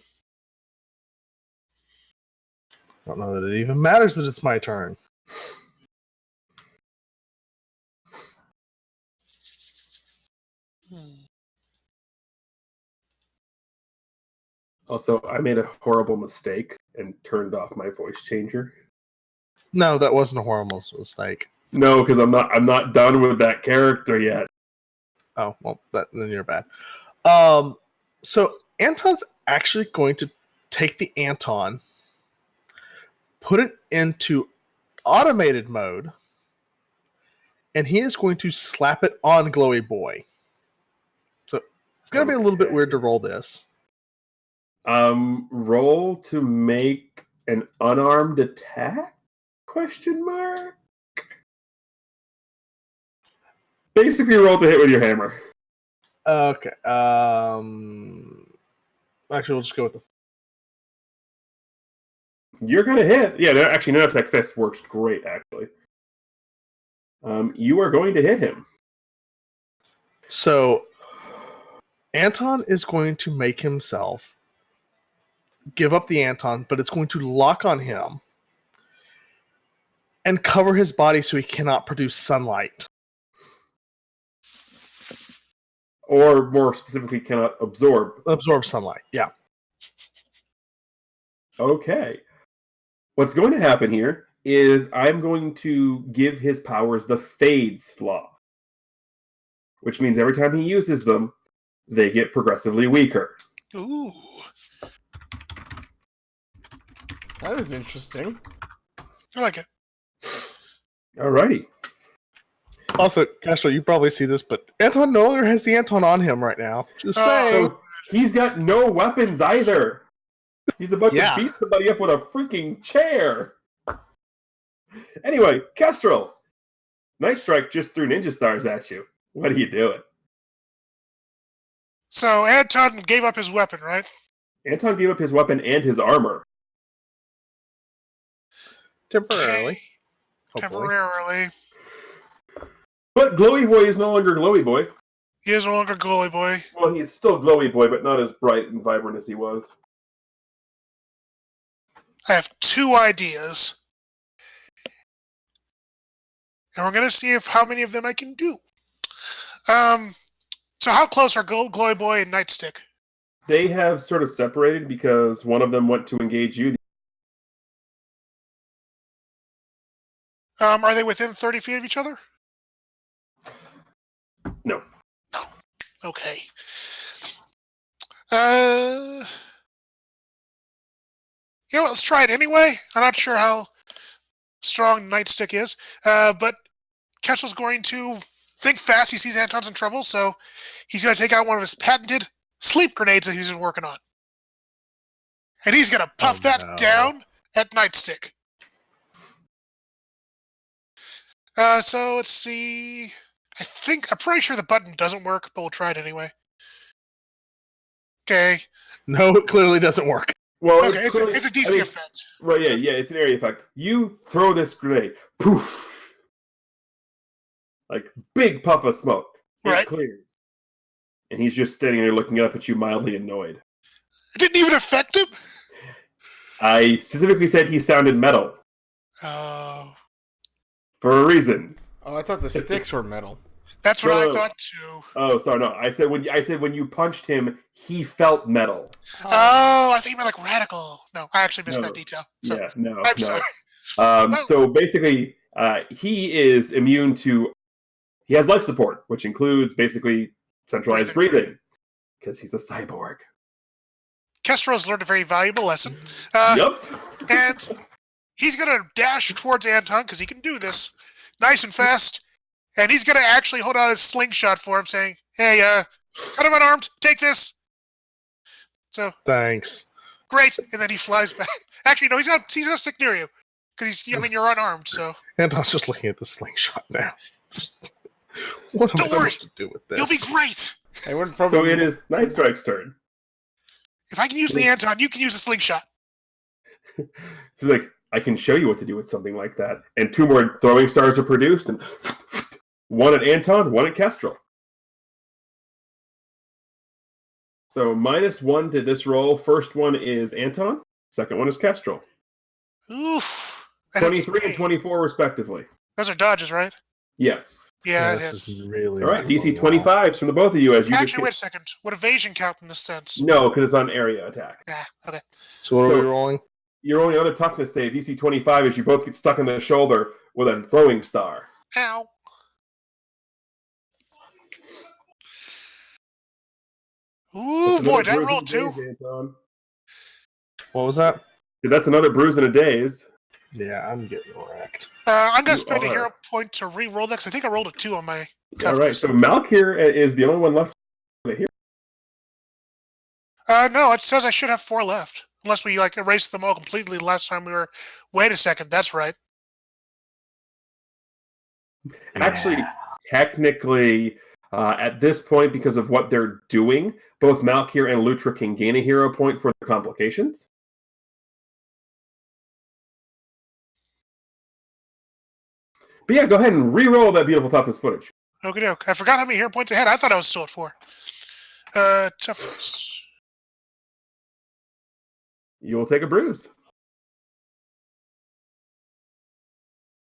don't know that it even matters that it's my turn. Also, I made a horrible mistake and turned off my voice changer. No, that wasn't a horrible mistake. No, because I'm not done with that character yet. Oh, well, then you're bad. So Anton's actually going to take the Anton, put it into automated mode, and he is going to slap it on Glowy Boy. So it's going to be a little bit weird to roll this. Roll to make an unarmed attack? Question mark? Basically, roll to hit with your hammer. Okay. Actually, we'll just go with the... You're going to hit. Yeah, actually, no attack fist works great, actually. You are going to hit him. So, Anton is going to make himself give up the Anton, but it's going to lock on him and cover his body so he cannot produce sunlight. Or more specifically, cannot absorb. Absorb sunlight, yeah. Okay. What's going to happen here is I'm going to give his powers the Fades flaw. Which means every time he uses them, they get progressively weaker. Ooh. That is interesting. I like it. Alrighty. Also, Castro, you probably see this, but Anton no longer has the Anton on him right now. Just saying. So he's got no weapons either. He's about Yeah. to beat somebody up with a freaking chair. Anyway, Kestrel. Night Strike just threw ninja stars at you. What are you doing? So Anton gave up his weapon, right? Anton gave up his weapon and his armor. Temporarily. Temporarily. But Glowy Boy is no longer Glowy Boy. He is no longer Glowy Boy. Well, he's still Glowy Boy, but not as bright and vibrant as he was. I have 2 ideas. And we're going to see how many of them I can do. So how close are Glowy Boy and Nightstick? They have sort of separated because one of them went to engage you. Are they within 30 feet of each other? No. No. Okay. You know what, let's try it anyway. I'm not sure how strong Nightstick is, but Kestrel's going to think fast. He sees Anton's in trouble, so he's going to take out one of his patented sleep grenades that he's been working on. And he's going to puff down at Nightstick. So let's see. I'm pretty sure the button doesn't work, but we'll try it anyway. Okay. No, it clearly doesn't work. Well, Okay, it's a DC effect. Right, yeah, it's an area effect. You throw this grenade. Poof! Like, big puff of smoke. It Right. clears. And he's just standing there looking up at you, mildly annoyed. It didn't even affect him? I specifically said he sounded metal. Oh. For a reason. Oh, I thought the sticks were metal. That's what No. I thought too. Oh, sorry, no. I said when you punched him, he felt metal. Oh, I think you meant like radical. No, I actually missed that detail. So, Yeah, no. I'm sorry. So basically, he is immune to. He has life support, which includes basically centralized breathing, because he's a cyborg. Kestrel's learned a very valuable lesson. Yep. And he's going to dash towards Anton, because he can do this nice and fast. And he's going to actually hold out his slingshot for him, saying, hey, cut him unarmed, take this. So, Thanks. great. And then he flies back. Actually, no, he's going to stick near you. Because you're unarmed, so. Anton's just looking at the slingshot now. What am I supposed to do with this? You'll be great. So it is Night Strike's turn. If I can use the Anton, you can use the slingshot. She's like, I can show you what to do with something like that. And 2 more throwing stars are produced, and one at Anton, one at Kestrel. So -1 to this roll. First one is Anton. Second one is Kestrel. Oof. 23 and 24, respectively. Those are dodges, right? Yes. Yeah, it this is. is really. All right, DC 25s from the both of you. As you Actually, wait a second. Would evasion count in this sense? No, because it's on area attack. Yeah, okay. So what are we rolling? Your only other toughness save, DC 25, is you both get stuck in the shoulder with a throwing star. Ow. Ooh, boy, that rolled 2. What was that? That's another bruise in a daze. Yeah, I'm getting wrecked. I'm going to spend a are. hero point to re-roll that, because I think I rolled a 2 on my toughness. All right, so Malkir is the only one left here. No, it says I should have 4 left. Unless we, erased them all completely last time we were... Wait a second, that's right. Actually, technically, at this point, because of what they're doing, both Malkir and Lutra can gain a hero point for the complications. But yeah, go ahead and re-roll that beautiful toughness footage. Okay, doke. I forgot how many hero points I had. I thought I was still at 4. Toughness. You will take a bruise.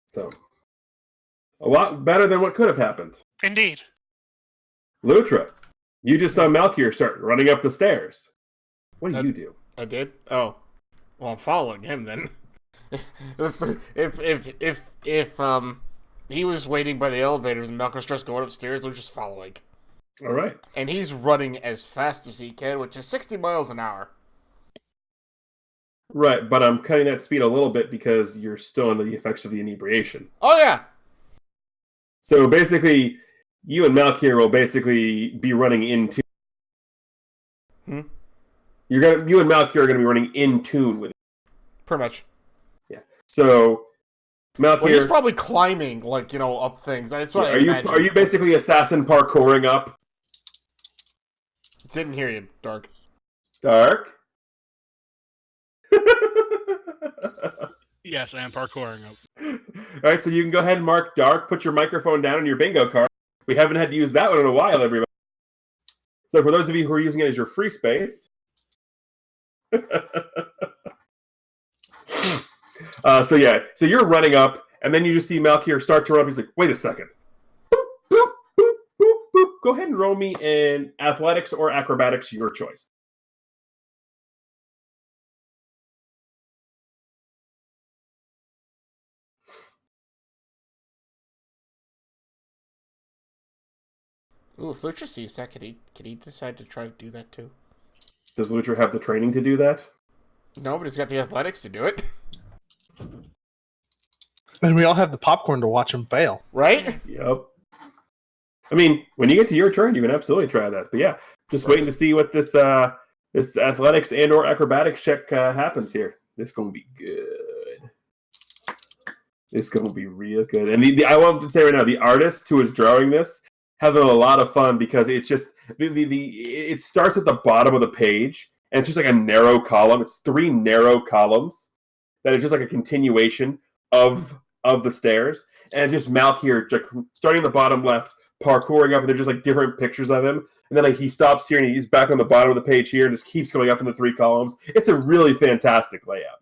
So, a lot better than what could have happened. Indeed. Lutra, you just saw Malkir start running up the stairs. What do you do? I did? Oh. Well, I'm following him then. if he was waiting by the elevators and Malcolm starts going upstairs, they're just following. All right. And he's running as fast as he can, which is 60 miles an hour. Right, but I'm cutting that speed a little bit because you're still under the effects of the inebriation. Oh, yeah! So basically, you and Malkir will basically be running in tune. You and Malkir are going to be running in tune with it. Pretty much. Yeah. So, Malkir... Well, he's probably climbing, up things. That's what I imagine. Are you basically assassin parkouring up? Didn't hear you, Dark. Dark? Yes, I am parkouring up. All right, so you can go ahead and mark dark, put your microphone down on your bingo card. We haven't had to use that one in a while, everybody. So for those of you who are using it as your free space, so you're running up, and then you just see Malkier start to run up. He's like, wait a second. Boop, boop, boop, boop, boop. Go ahead and roll me in athletics or acrobatics, your choice. Ooh, if Lucha sees that, can he decide to try to do that too? Does Lucha have the training to do that? No, but he's got the athletics to do it. And we all have the popcorn to watch him fail. Right? Yep. I mean, when you get to your turn, you can absolutely try that. But yeah, just waiting to see what this this athletics and or acrobatics check happens here. This is going to be good. This is going to be real good. And I want to say right now, the artist who is drawing this having a lot of fun because it's just it starts at the bottom of the page and it's just like a narrow column. It's 3 narrow columns that is just like a continuation of the stairs, and just Malkier like starting at the bottom left, parkouring up, and there's just like different pictures of him, and then like he stops here and he's back on the bottom of the page here and just keeps going up in the 3 columns. It's a really fantastic layout.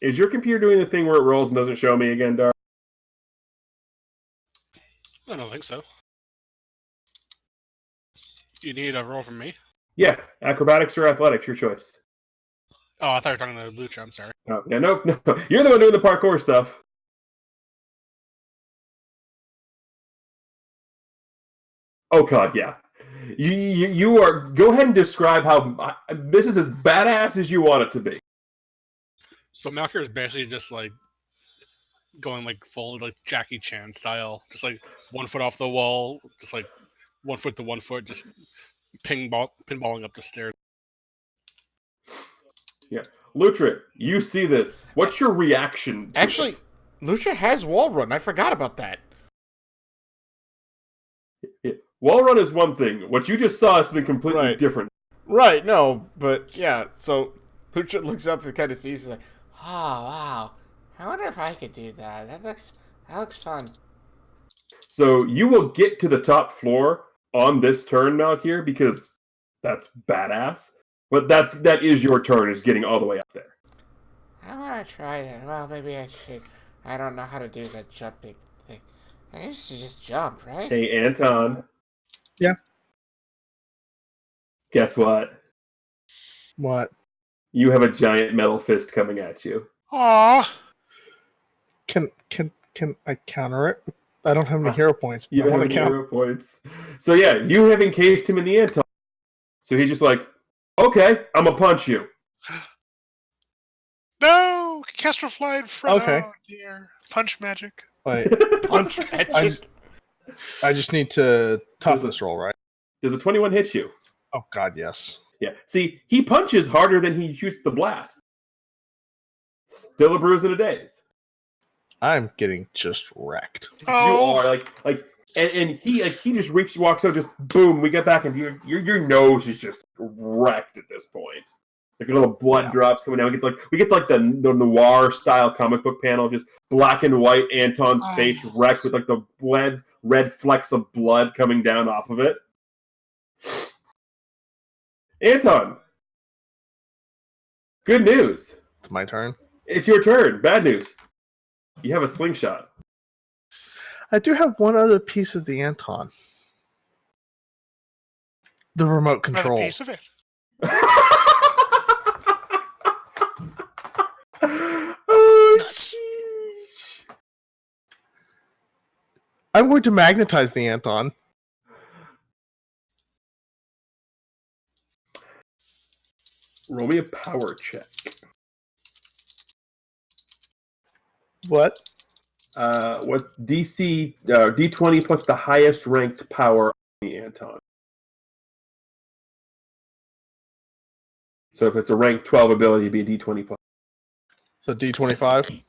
Is your computer doing the thing where it rolls and doesn't show me again, Dar? I don't think so. You need a roll from me? Yeah, acrobatics or athletics, your choice. Oh, I thought you were talking to Lucha. I'm sorry. Oh, yeah, no. You're the one doing the parkour stuff. Oh God, yeah. You are. Go ahead and describe how this is as badass as you want it to be. So Malkier is basically just like going like full like Jackie Chan style, just like 1 foot off the wall, just like 1 foot to 1 foot, just pinballing up the stairs. Yeah, Lutra, you see this. What's your reaction to Actually, it? Lucha has wall run. I forgot about that. Wall run is one thing. What you just saw is something completely different. Right, no, but yeah, so Lucha looks up and kind of sees, he's like, oh, wow. I wonder if I could do that. That looks fun. So you will get to the top floor on this turn, Malkier, because that's badass. But that is your turn, is getting all the way up there. I want to try that. Well, maybe I should. I don't know how to do that jumping thing. I used to just jump, right? Hey, Anton. Yeah. Guess what? What? You have a giant metal fist coming at you. Aww. Can I counter it? I don't have any hero points. You don't have any hero points. So yeah, you have encased him in the Anton. So he's just like, okay, I'm gonna punch you. No! Castrofly in front. Okay. Oh, dear. Punch magic. Wait, Punch magic. I just need to toughness roll, right? Does a 21 hit you? Oh God, yes. Yeah. See, he punches harder than he shoots the blast. Still a bruise in a daze. I'm getting just wrecked. Oh. You are and he just walks out, just boom. We get back, and your nose is just wrecked at this point. Like little blood drops coming down. We get the noir style comic book panel, just black and white. Anton's face wrecked with like the red flecks of blood coming down off of it. Anton, good news. It's my turn. It's your turn. Bad news. You have a slingshot. I do have one other piece of the Anton. The remote control. Another piece of it. Oh, Nuts. geez. I'm going to magnetize the Anton. Roll me a power check. What? What DC D20 plus the highest ranked power on the Anton. So if it's a rank 12 ability, it'd be a D20 plus. So D25?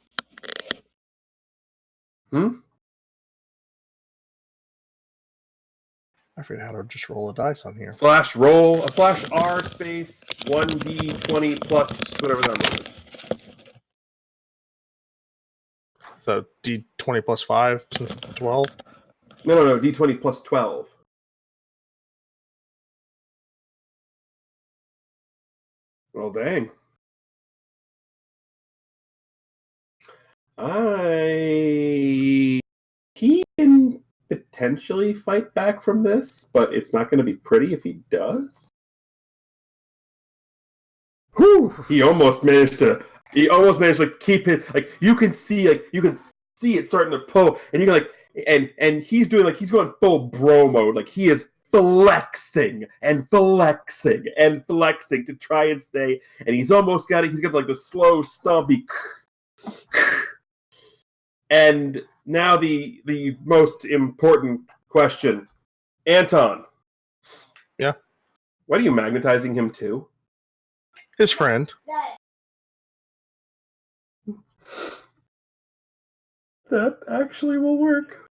I forget how to just roll a dice on here. /R space 1d20 plus whatever that number is. So D20 plus 5 since it's a 12. No, d20 plus 12. Well, dang. He can potentially fight back from this, but it's not going to be pretty if he does. Whew! He almost managed to keep it. Like you can see it starting to pull, and you can and he's doing he's going full bro mode. Like he is flexing and flexing and flexing to try and stay, and he's almost got it. He's got the slow stompy. And now the most important question, Anton. Yeah. What are you magnetizing him to? His friend. That actually will work.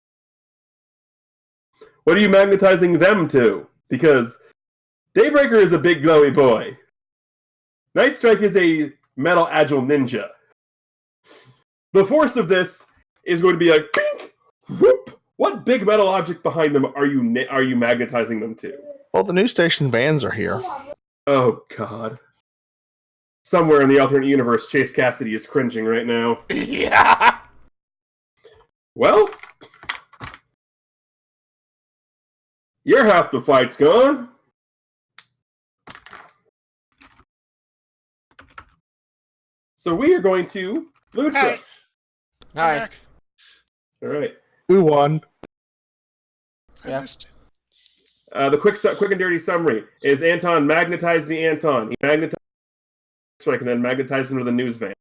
What are you magnetizing them to? Because Daybreaker is a big glowy boy. Nightstrike is a metal agile ninja. The force of this is going to be like, pink, whoop. What big metal object behind them are you magnetizing them to? Well, the news station vans are here. Oh, God. Somewhere in the alternate universe, Chase Cassidy is cringing right now. Yeah. Well, your half the fight's gone. So we are going to Lutra. Hi. Hi. Back. All right. We won. I Yeah. missed it. The quick and dirty summary is Anton magnetized the Anton. He magnetized so I can then magnetize him to the news van.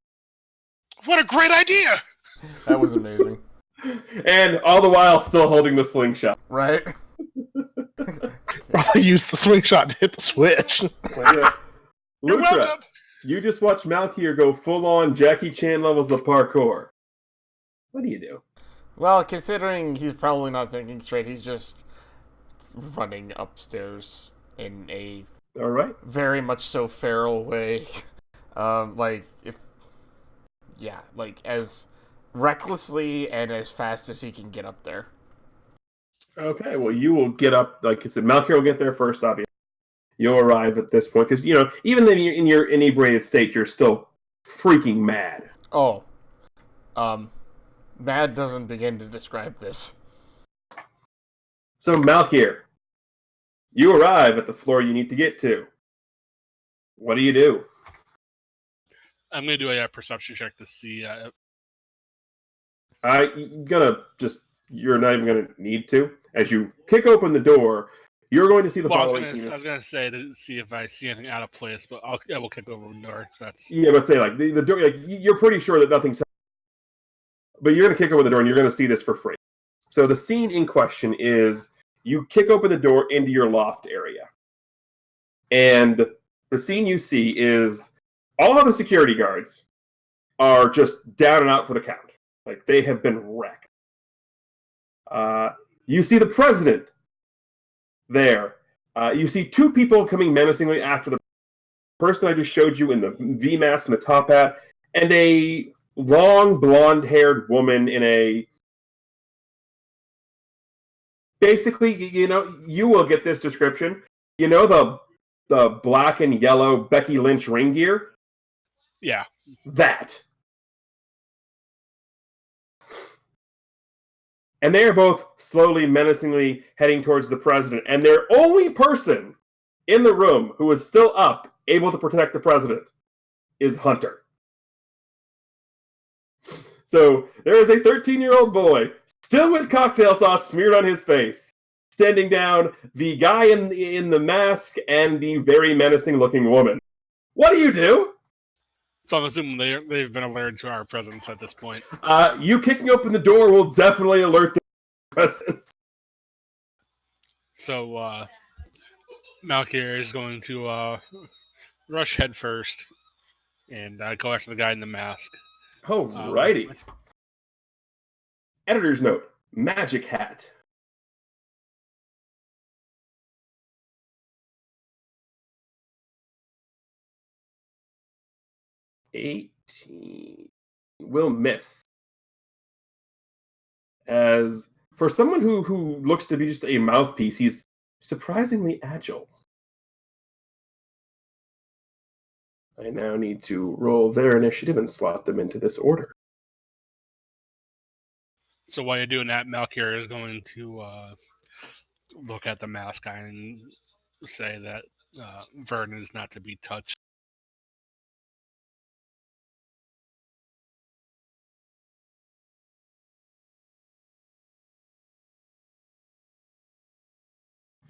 What a great idea! That was amazing. And all the while still holding the slingshot. Right? Probably used the swing shot to hit the switch. Yeah. You're Lutra, welcome. you just watched Malkier go full on Jackie Chan levels of parkour. What do you do? Well, considering he's probably not thinking straight, he's just running upstairs in a All right. very much so feral way. As recklessly and as fast as he can get up there. Okay, well, you will get up. Like I said, Malkier will get there first, obviously. You'll arrive at this point, because, even in your inebriated state, you're still freaking mad. Oh. Mad doesn't begin to describe this. So, Malkier, you arrive at the floor you need to get to. What do you do? I'm going to do a perception check to see. You're not even going to need to. As you kick open the door, you're going to see the following scene. I was going to say to see if I see anything out of place, but I will kick over the door. Yeah, but say, the door, you're pretty sure that nothing's. But you're going to kick open the door and you're going to see this for free. So the scene in question is you kick open the door into your loft area. And the scene you see is all of the security guards are just down and out for the count. Like, they have been wrecked. You see the president there. You see two people coming menacingly after the person I just showed you in the V-mask and the top hat, and a long, blonde-haired woman in a... Basically, you will get this description. The black and yellow Becky Lynch ring gear? Yeah. That. And they are both slowly, menacingly heading towards the president. And their only person in the room who is still up, able to protect the president, is Hunter. So there is a 13-year-old boy, still with cocktail sauce smeared on his face, standing down the guy in the mask and the very menacing-looking woman. What do you do? So I'm assuming they've been alerted to our presence at this point. You kicking open the door will definitely alert the presence. So Malkier is going to rush head first and go after the guy in the mask. Alrighty. Editor's note: Magic Hat. 18 will miss. As for someone who looks to be just a mouthpiece, he's surprisingly agile. I now need to roll their initiative and slot them into this order. So while you're doing that, Malkier is going to look at the mask guy and say that Vernon is not to be touched.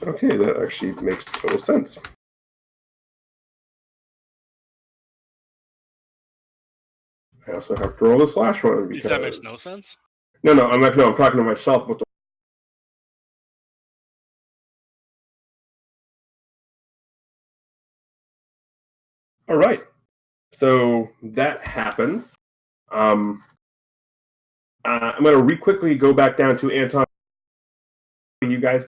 Okay, that actually makes total sense. I also have to roll this flash one because That makes no sense. No, I'm talking to myself. With All right, so that happens. I'm going to quickly go back down to Anton. You guys.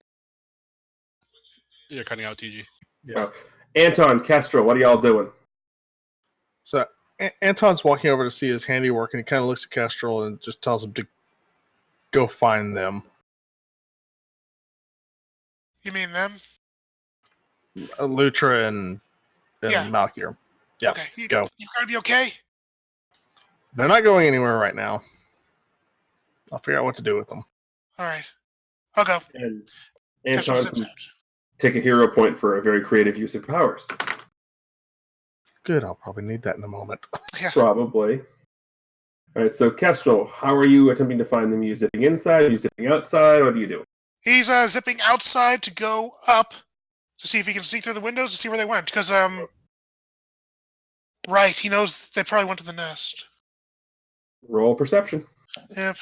You're cutting out TG. Yeah. Anton, Kestrel, what are y'all doing? So Anton's walking over to see his handiwork, and he kind of looks at Kestrel and just tells him to go find them. You mean them? Lutra and Malkier. Yeah, okay. Go. You gotta be okay? They're not going anywhere right now. I'll figure out what to do with them. All right. I'll go. And Kestrel Anton zips can out. take a hero point for a very creative use of powers. Good, I'll probably need that in a moment. Yeah. Probably. All right, so Kestrel, how are you attempting to find them? Are you zipping inside? Are you zipping outside? What are you doing? He's zipping outside to go up to see if he can see through the windows to see where they went. Because, right, he knows they probably went to the nest. Roll perception. Yep.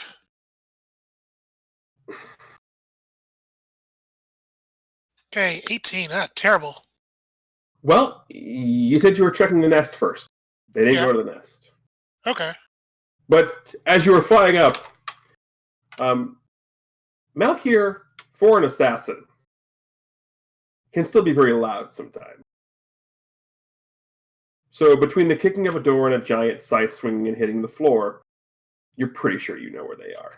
Okay, 18. Terrible. Well, you said you were checking the nest first. They didn't go to the nest. Okay. But as you were flying up, Malkier, for an assassin, can still be very loud sometimes. So between the kicking of a door and a giant scythe swinging and hitting the floor, you're pretty sure you know where they are.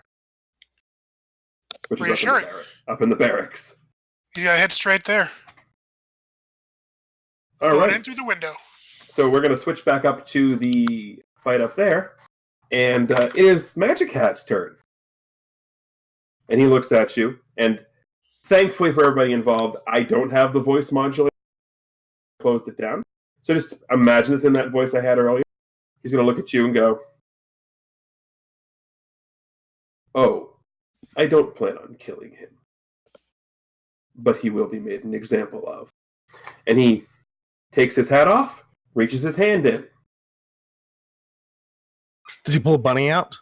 Which is up in the barracks. He's got to head straight there. All Going right. in through the window. So we're going to switch back up to the fight up there. And it is Magic Hat's turn. And he looks at you. And thankfully for everybody involved, I don't have the voice modulator. Closed it down. So just imagine it's in that voice I had earlier. He's going to look at you and go, "Oh, I don't plan on killing him. But he will be made an example of." And he takes his hat off, reaches his hand in. Does he pull a bunny out?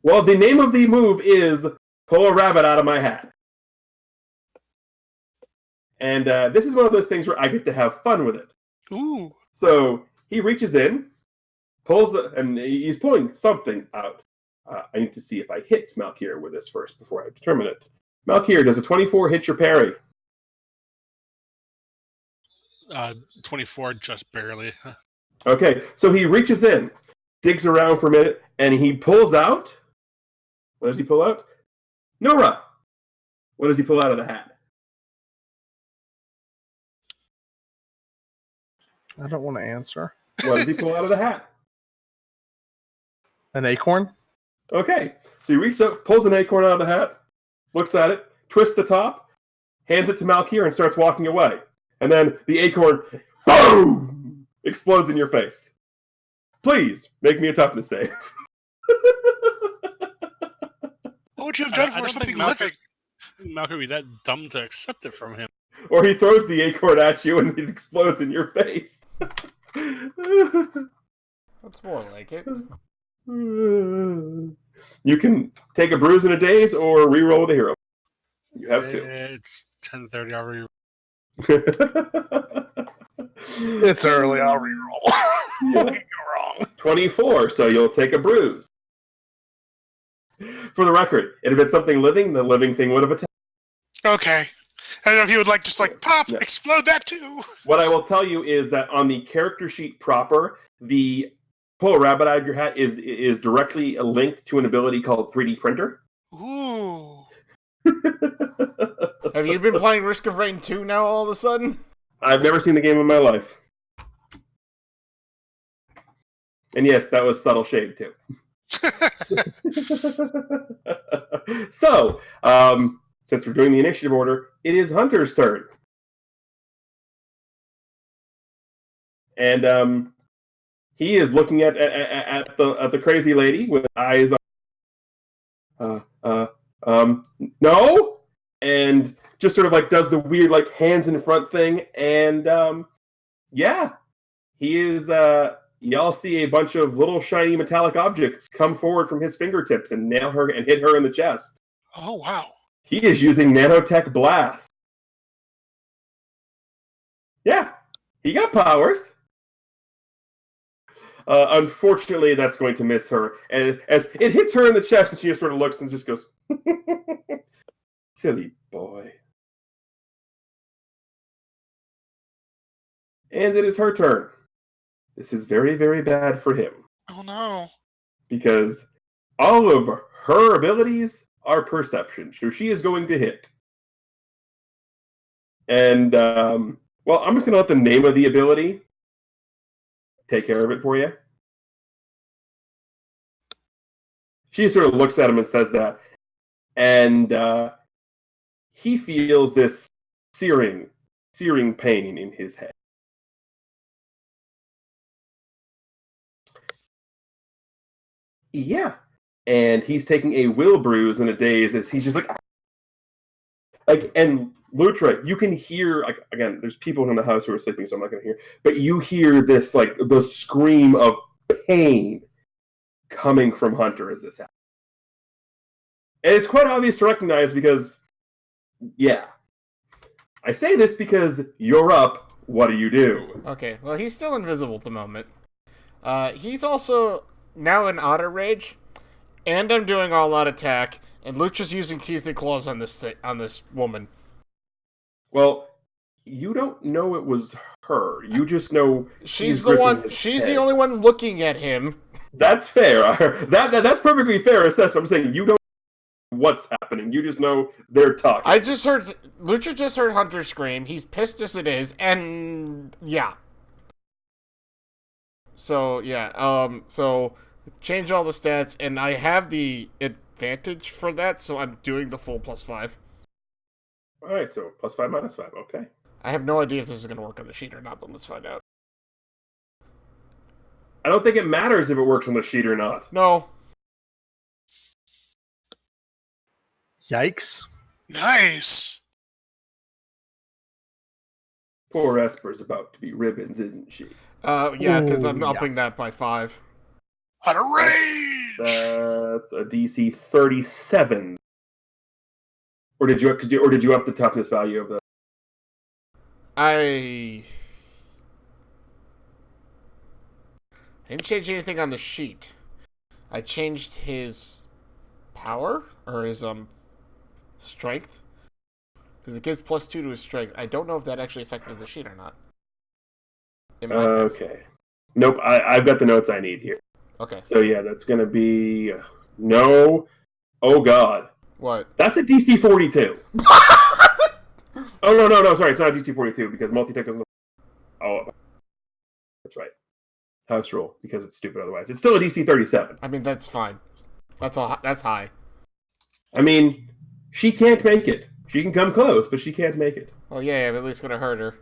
Well, the name of the move is pull a rabbit out of my hat. And this is one of those things where I get to have fun with it. Ooh. So he reaches in, pulls, and he's pulling something out. I need to see if I hit Malkier with this first before I determine it. Malkier, does a 24 hit your parry? 24, just barely. Okay, so he reaches in, digs around for a minute, and he pulls out. What does he pull out? Nora! What does he pull out of the hat? I don't want to answer. What does he pull out of the hat? An acorn? Okay, so he reaches up, pulls an acorn out of the hat, looks at it, twists the top, hands it to Malkier, and starts walking away. And then the acorn, boom, explodes in your face. Please, make me a toughness save. What would you have done for something living? Malcolm would be that dumb to accept it from him. Or he throws the acorn at you and it explodes in your face. That's more like it. You can take a bruise in a daze or reroll with a hero. You have to. It's 10:30. I'll reroll. It's early. I'll reroll. Yeah. What could go wrong? 24, so you'll take a bruise. For the record, it had been something living, the living thing would have attacked. Okay. I don't know if you would like just like pop, Yeah. explode that too. What I will tell you is that on the character sheet proper, the pull a rabbit out of your hat is directly linked to an ability called 3D printer. Ooh. Have you been playing Risk of Rain 2 now all of a sudden? I've never seen the game in my life. And yes, that was subtle shade too. So, since we're doing the initiative order, it is Hunter's turn. And he is looking at the crazy lady with eyes on no, and just sort of like does the weird like hands in front thing, and yeah, he is y'all see a bunch of little shiny metallic objects come forward from his fingertips and nail her and hit her in the chest. Oh, wow. He is using nanotech blast. Yeah, he got powers. Unfortunately, that's going to miss her. And as it hits her in the chest, and she just sort of looks and just goes, silly boy. And it is her turn. This is very, very bad for him. Oh, no. Because all of her abilities are perception. So she is going to hit. And, well, I'm just going to let the name of the ability take care of it for you. She sort of looks at him and says that. And he feels this searing pain in his head. Yeah. And he's taking a will bruise in a daze as he's just like, and Lutra, you can hear, like, again, there's people in the house who are sleeping, so I'm not going to hear, but you hear this, like, the scream of pain coming from Hunter as this happens. And it's quite obvious to recognize because, yeah. I say this because you're up, what do you do? Okay, well, he's still invisible at the moment. He's also now in auto rage, and I'm doing all-out attack, and Lucha's using teeth and claws on this woman. Well, you don't know it was her. You just know she's the one. She's the only one looking at him. That's fair. That's perfectly fair assessment. I'm saying you don't know what's happening. You just know they're talking. Lucha just heard Hunter scream. He's pissed as it is, and yeah. So yeah. So change all the stats, and I have the advantage for that, so I'm doing the full +5. All right, so +5, -5. Okay. I have no idea if this is going to work on the sheet or not, but let's find out. I don't think it matters if it works on the sheet or not. No. Yikes. Nice. Poor Esper's about to be ribbons, isn't she? Yeah, because I'm upping that by 5. Out of range! That's a DC 37. Or did you up the toughness value of the? I didn't change anything on the sheet. I changed his power or his strength because it gives +2 to his strength. I don't know if that actually affected the sheet or not. Okay. Nope. I've got the notes I need here. Okay. So yeah, that's gonna be no. Oh God. What? That's a DC 42. Oh no! Sorry, it's not a DC 42 because multi-tech doesn't. Oh, that's right. House rule because it's stupid otherwise. It's still a DC 37. I mean, that's fine. That's high. I mean, she can't make it. She can come close, but she can't make it. Well, yeah, I'm at least gonna hurt her.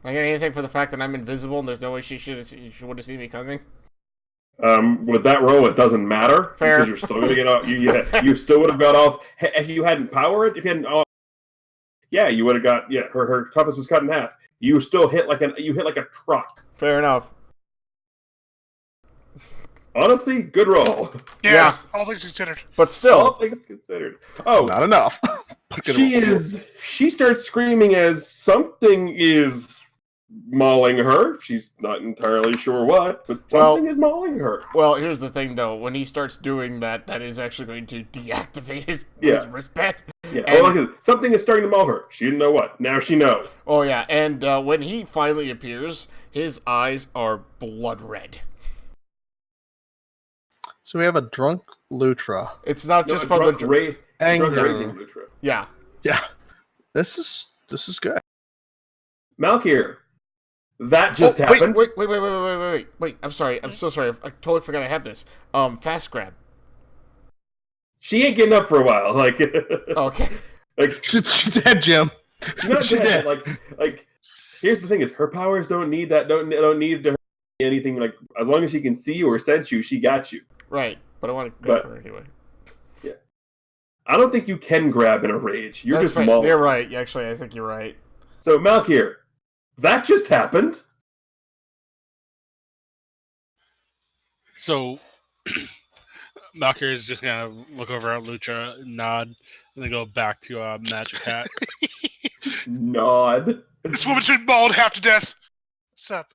I get anything for the fact that I'm invisible and there's no way she would have seen me coming. With that roll, it doesn't matter. Fair. Because you're still going to get off. You still would have got off. If you hadn't powered, if you hadn't, yeah, you would have got. Yeah, her toughness was cut in half. You still hit like a truck. Fair enough. Honestly, good roll. Yeah, all things considered. But still, all things considered. Oh, not enough. She starts screaming as something is mauling her. She's not entirely sure what, but something is mauling her. Well, here's the thing, though. When he starts doing that, that is actually going to deactivate his wristband. Yeah. And, something is starting to maul her. She didn't know what. Now she knows. Oh, yeah. And when he finally appears, his eyes are blood red. So we have a drunk Lutra. It's not just from the anger. Raging Lutra. Yeah. Yeah. This is good. Malkier. That just happened. Wait. I'm sorry. I'm so sorry. I totally forgot I have this. Fast grab. She ain't getting up for a while. Like, okay. Like she's dead, Jim. She's not dead. Like, here's the thing: is her powers don't need that. Don't need to anything. Like, as long as she can see you or sense you, she got you. Right. But I want to grab her anyway. Yeah. I don't think you can grab in a rage. You're That's just mauling. You're right. Actually, I think you're right. So Malkier, that just happened. So Malkier is just gonna look over at Lucha, nod, and then go back to Magic Hat. Nod. This woman's been mauled half to death. Sup?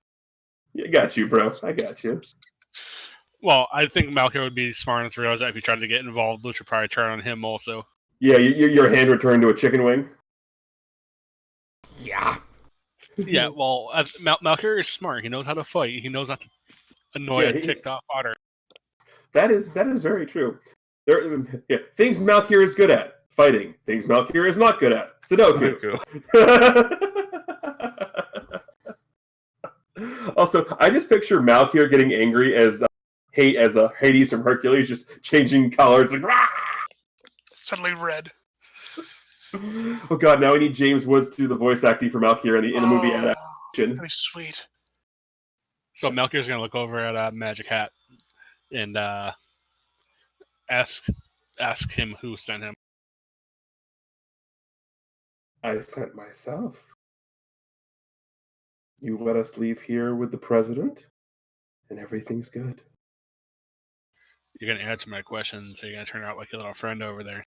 I got you, bro. I got you. Well, I think Malkier would be smart enough to realize that if he tried to get involved, Lucha would probably turn on him also. Yeah, your hand returned to a chicken wing. Yeah. Yeah, well, Malkier is smart. He knows how to fight. He knows not to annoy a ticked-off otter. That is very true. Things Malkier is good at. Fighting. Things Malkier is not good at. Sudoku. Also, I just picture Malkier getting angry as Hades from Hercules, just changing color. It's like, rah! Suddenly red. Oh god, now we need James Woods to do the voice acting for Malkier in the movie adaptation. That'd be sweet. So Malkier's gonna look over at Magic Hat and ask him who sent him. I sent myself. You let us leave here with the president, and everything's good. You're gonna answer my questions, so you're gonna turn out like your little friend over there.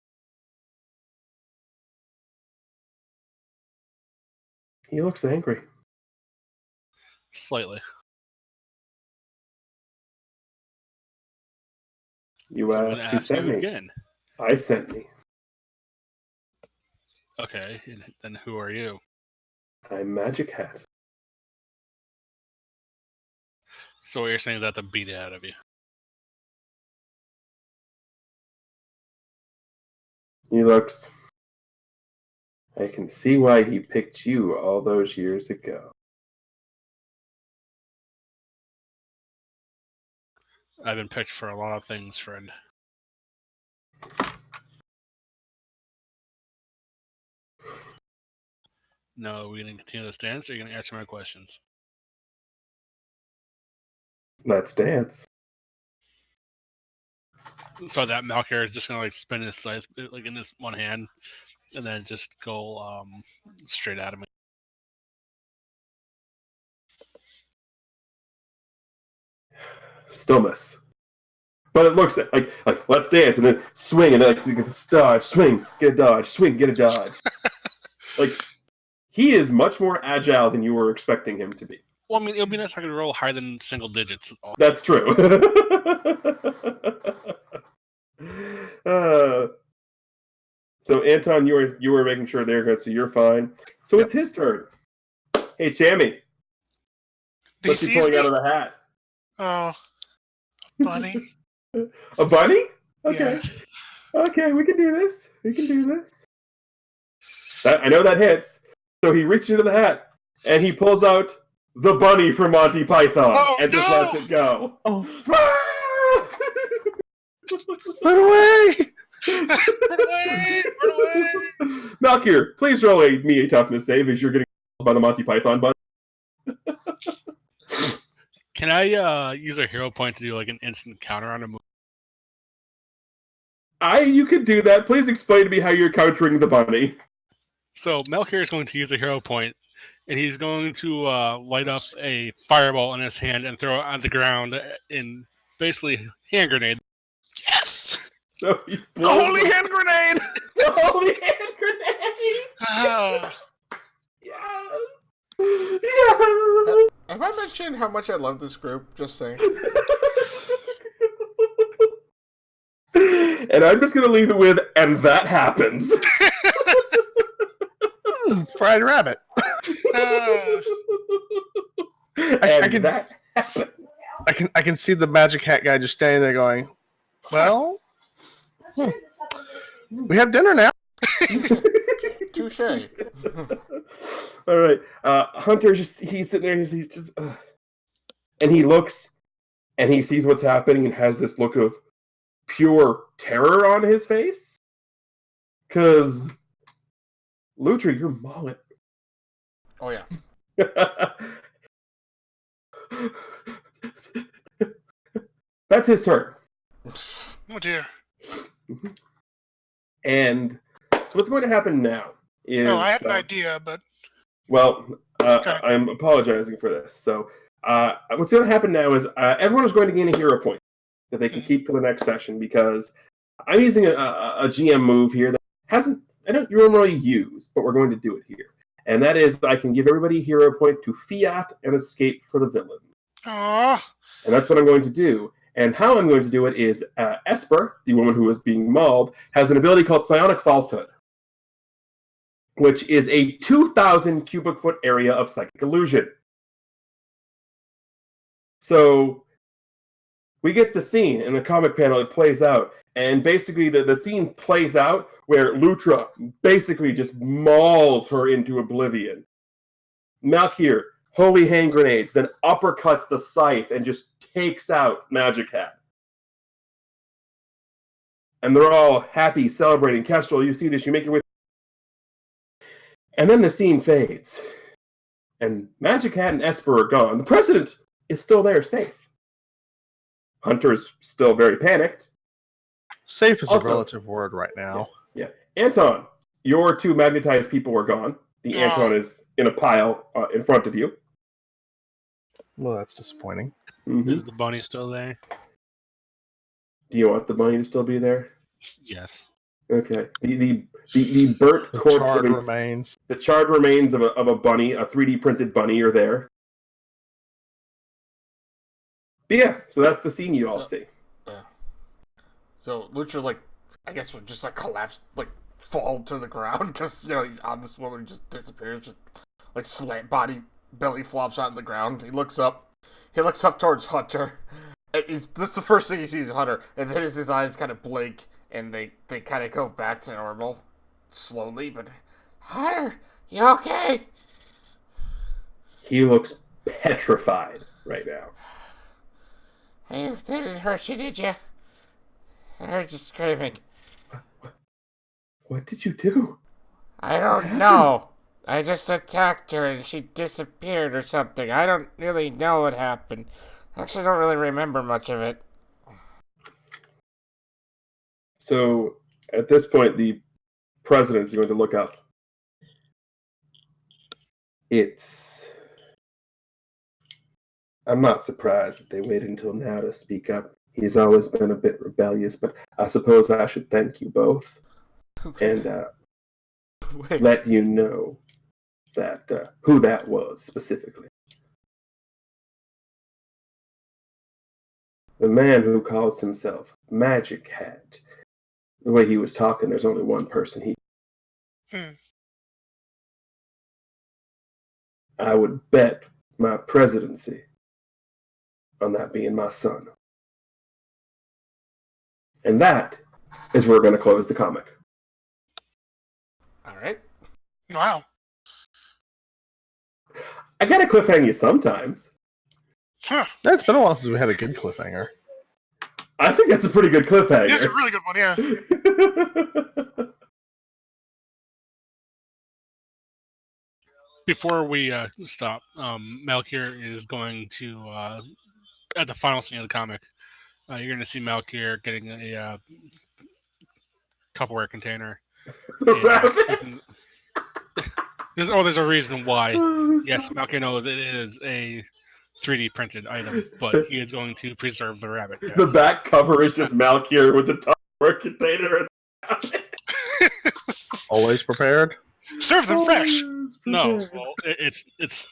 He looks angry. Slightly. You asked who sent me. Again. I sent me. Okay, and then who are you? I'm Magic Hat. So what you're saying is that to beat it out of you. He looks... I can see why he picked you all those years ago. I've been picked for a lot of things, friend. No, we're going to continue this dance, or are you going to answer my questions? Let's dance. So that Malkier is just going to like spin his scythe like in this one hand, and then just go straight at him. Stillness. But it looks like let's dance, and then swing, and then like you get the dodge, swing, get a dodge, swing, get a dodge. Like, he is much more agile than you were expecting him to be. Well, I mean, it would be nice if I could roll higher than single digits. That's true. So Anton, you were making sure they're good, so you're fine. So It's his turn. Hey, Chammy. What's he pulling out of the hat? Oh, a bunny. A bunny? Okay. Yeah. Okay, we can do this. I know that hits. So he reaches into the hat, and he pulls out the bunny from Monty Python, and just lets it go. Oh. Run away! Run away! Malkier, please roll me a toughness save as you're getting by the Monty Python bunny. Can I use a hero point to do like an instant counter on a move? You could do that. Please explain to me how you're countering the bunny. So Malkier is going to use a hero point, and he's going to light up a fireball in his hand and throw it on the ground in basically hand grenade. Yes! So the holy hand grenade! The holy hand grenade! Oh. Yes! Yes! Have I mentioned how much I love this group? Just saying. And I'm just going to leave it with, and that happens. Fried rabbit. I can see the Magic Hat guy just standing there going, Well, we have dinner now. Touche. All right. Hunter he's sitting there. He's just, and he looks, and he sees what's happening, and has this look of pure terror on his face. Because, Lutra, you're mullet. Oh yeah. That's his turn. Oh dear. And so what's going to happen now is... Oh, I had an idea, but... Well, Okay. I'm apologizing for this. So what's going to happen now is everyone is going to gain a hero point that they can keep for the next session, because I'm using a GM move here that I don't normally use, but we're going to do it here. And that is, I can give everybody a hero point to fiat and escape for the villain. Aww. And that's what I'm going to do. And how I'm going to do it is Esper, the woman who is being mauled, has an ability called Psionic Falsehood, which is a 2,000 cubic foot area of psychic illusion. So we get the scene in the comic panel, it plays out. And basically the scene plays out where Lutra basically just mauls her into oblivion. Malkier, holy hand grenades, then uppercuts the scythe and just takes out Magic Hat. And they're all happy, celebrating. Kestrel, you see this, you make your way. And then the scene fades. And Magic Hat and Esper are gone. The President is still there, safe. Hunter's still very panicked. Safe is Also, a relative word right now. Yeah. Anton, your two magnetized people were gone. The Anton is in a pile in front of you. Well, that's disappointing. Mm-hmm. Is the bunny still there? Do you want the bunny to still be there? Yes. Okay. The burnt The corpse charred of remains. the charred remains of a bunny, a 3D printed bunny, are there. But yeah, so that's the scene you all see. Yeah. So Lucha, I guess would just collapse, fall to the ground because he's on this woman who just disappears, just slant body, belly flops on the ground. He looks up towards Hunter, and this is the first thing he sees Hunter, and then his eyes kind of blink and they kind of go back to normal, slowly. But Hunter, you okay? He looks petrified right now. Hey, that didn't hurt you, did you? I heard you screaming. What did you do? I don't know. I just attacked her and she disappeared or something. I don't really know what happened. I actually don't really remember much of it. So, at this point, the president is going to look up. I'm not surprised that they waited until now to speak up. He's always been a bit rebellious, but I suppose I should thank you both. And let you know that who that was specifically. The man who calls himself Magic Hat. The way he was talking, there's only one person I would bet my presidency on that being my son. And that is where we're going to close the comic. All right. Wow. I got to cliffhanger you sometimes. Huh. It's been a while since we had a good cliffhanger. I think that's a pretty good cliffhanger. That's a really good one, yeah. Before we stop, Malkier is going to, at the final scene of the comic, you're going to see Malkier getting a Tupperware container. There's a reason why. Yes, Malkier knows it is a 3D printed item, but he is going to preserve the rabbit. Yes. The back cover is just Malkier with the Tupperware container. Always prepared. Serve them fresh. No, well, it's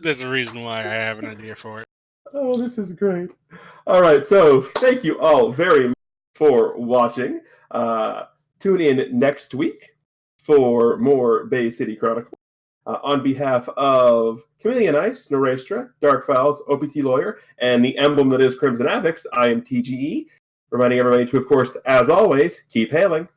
there's a reason why I have an idea for it. Oh, this is great. All right, so thank you all very much for watching. Tune in next week for more Bay City Chronicles. On behalf of Chameleon Ice, Norestra, Dark Files, OPT Lawyer, and the emblem that is Crimson Avix, I am TGE. reminding everybody to, of course, as always, keep hailing.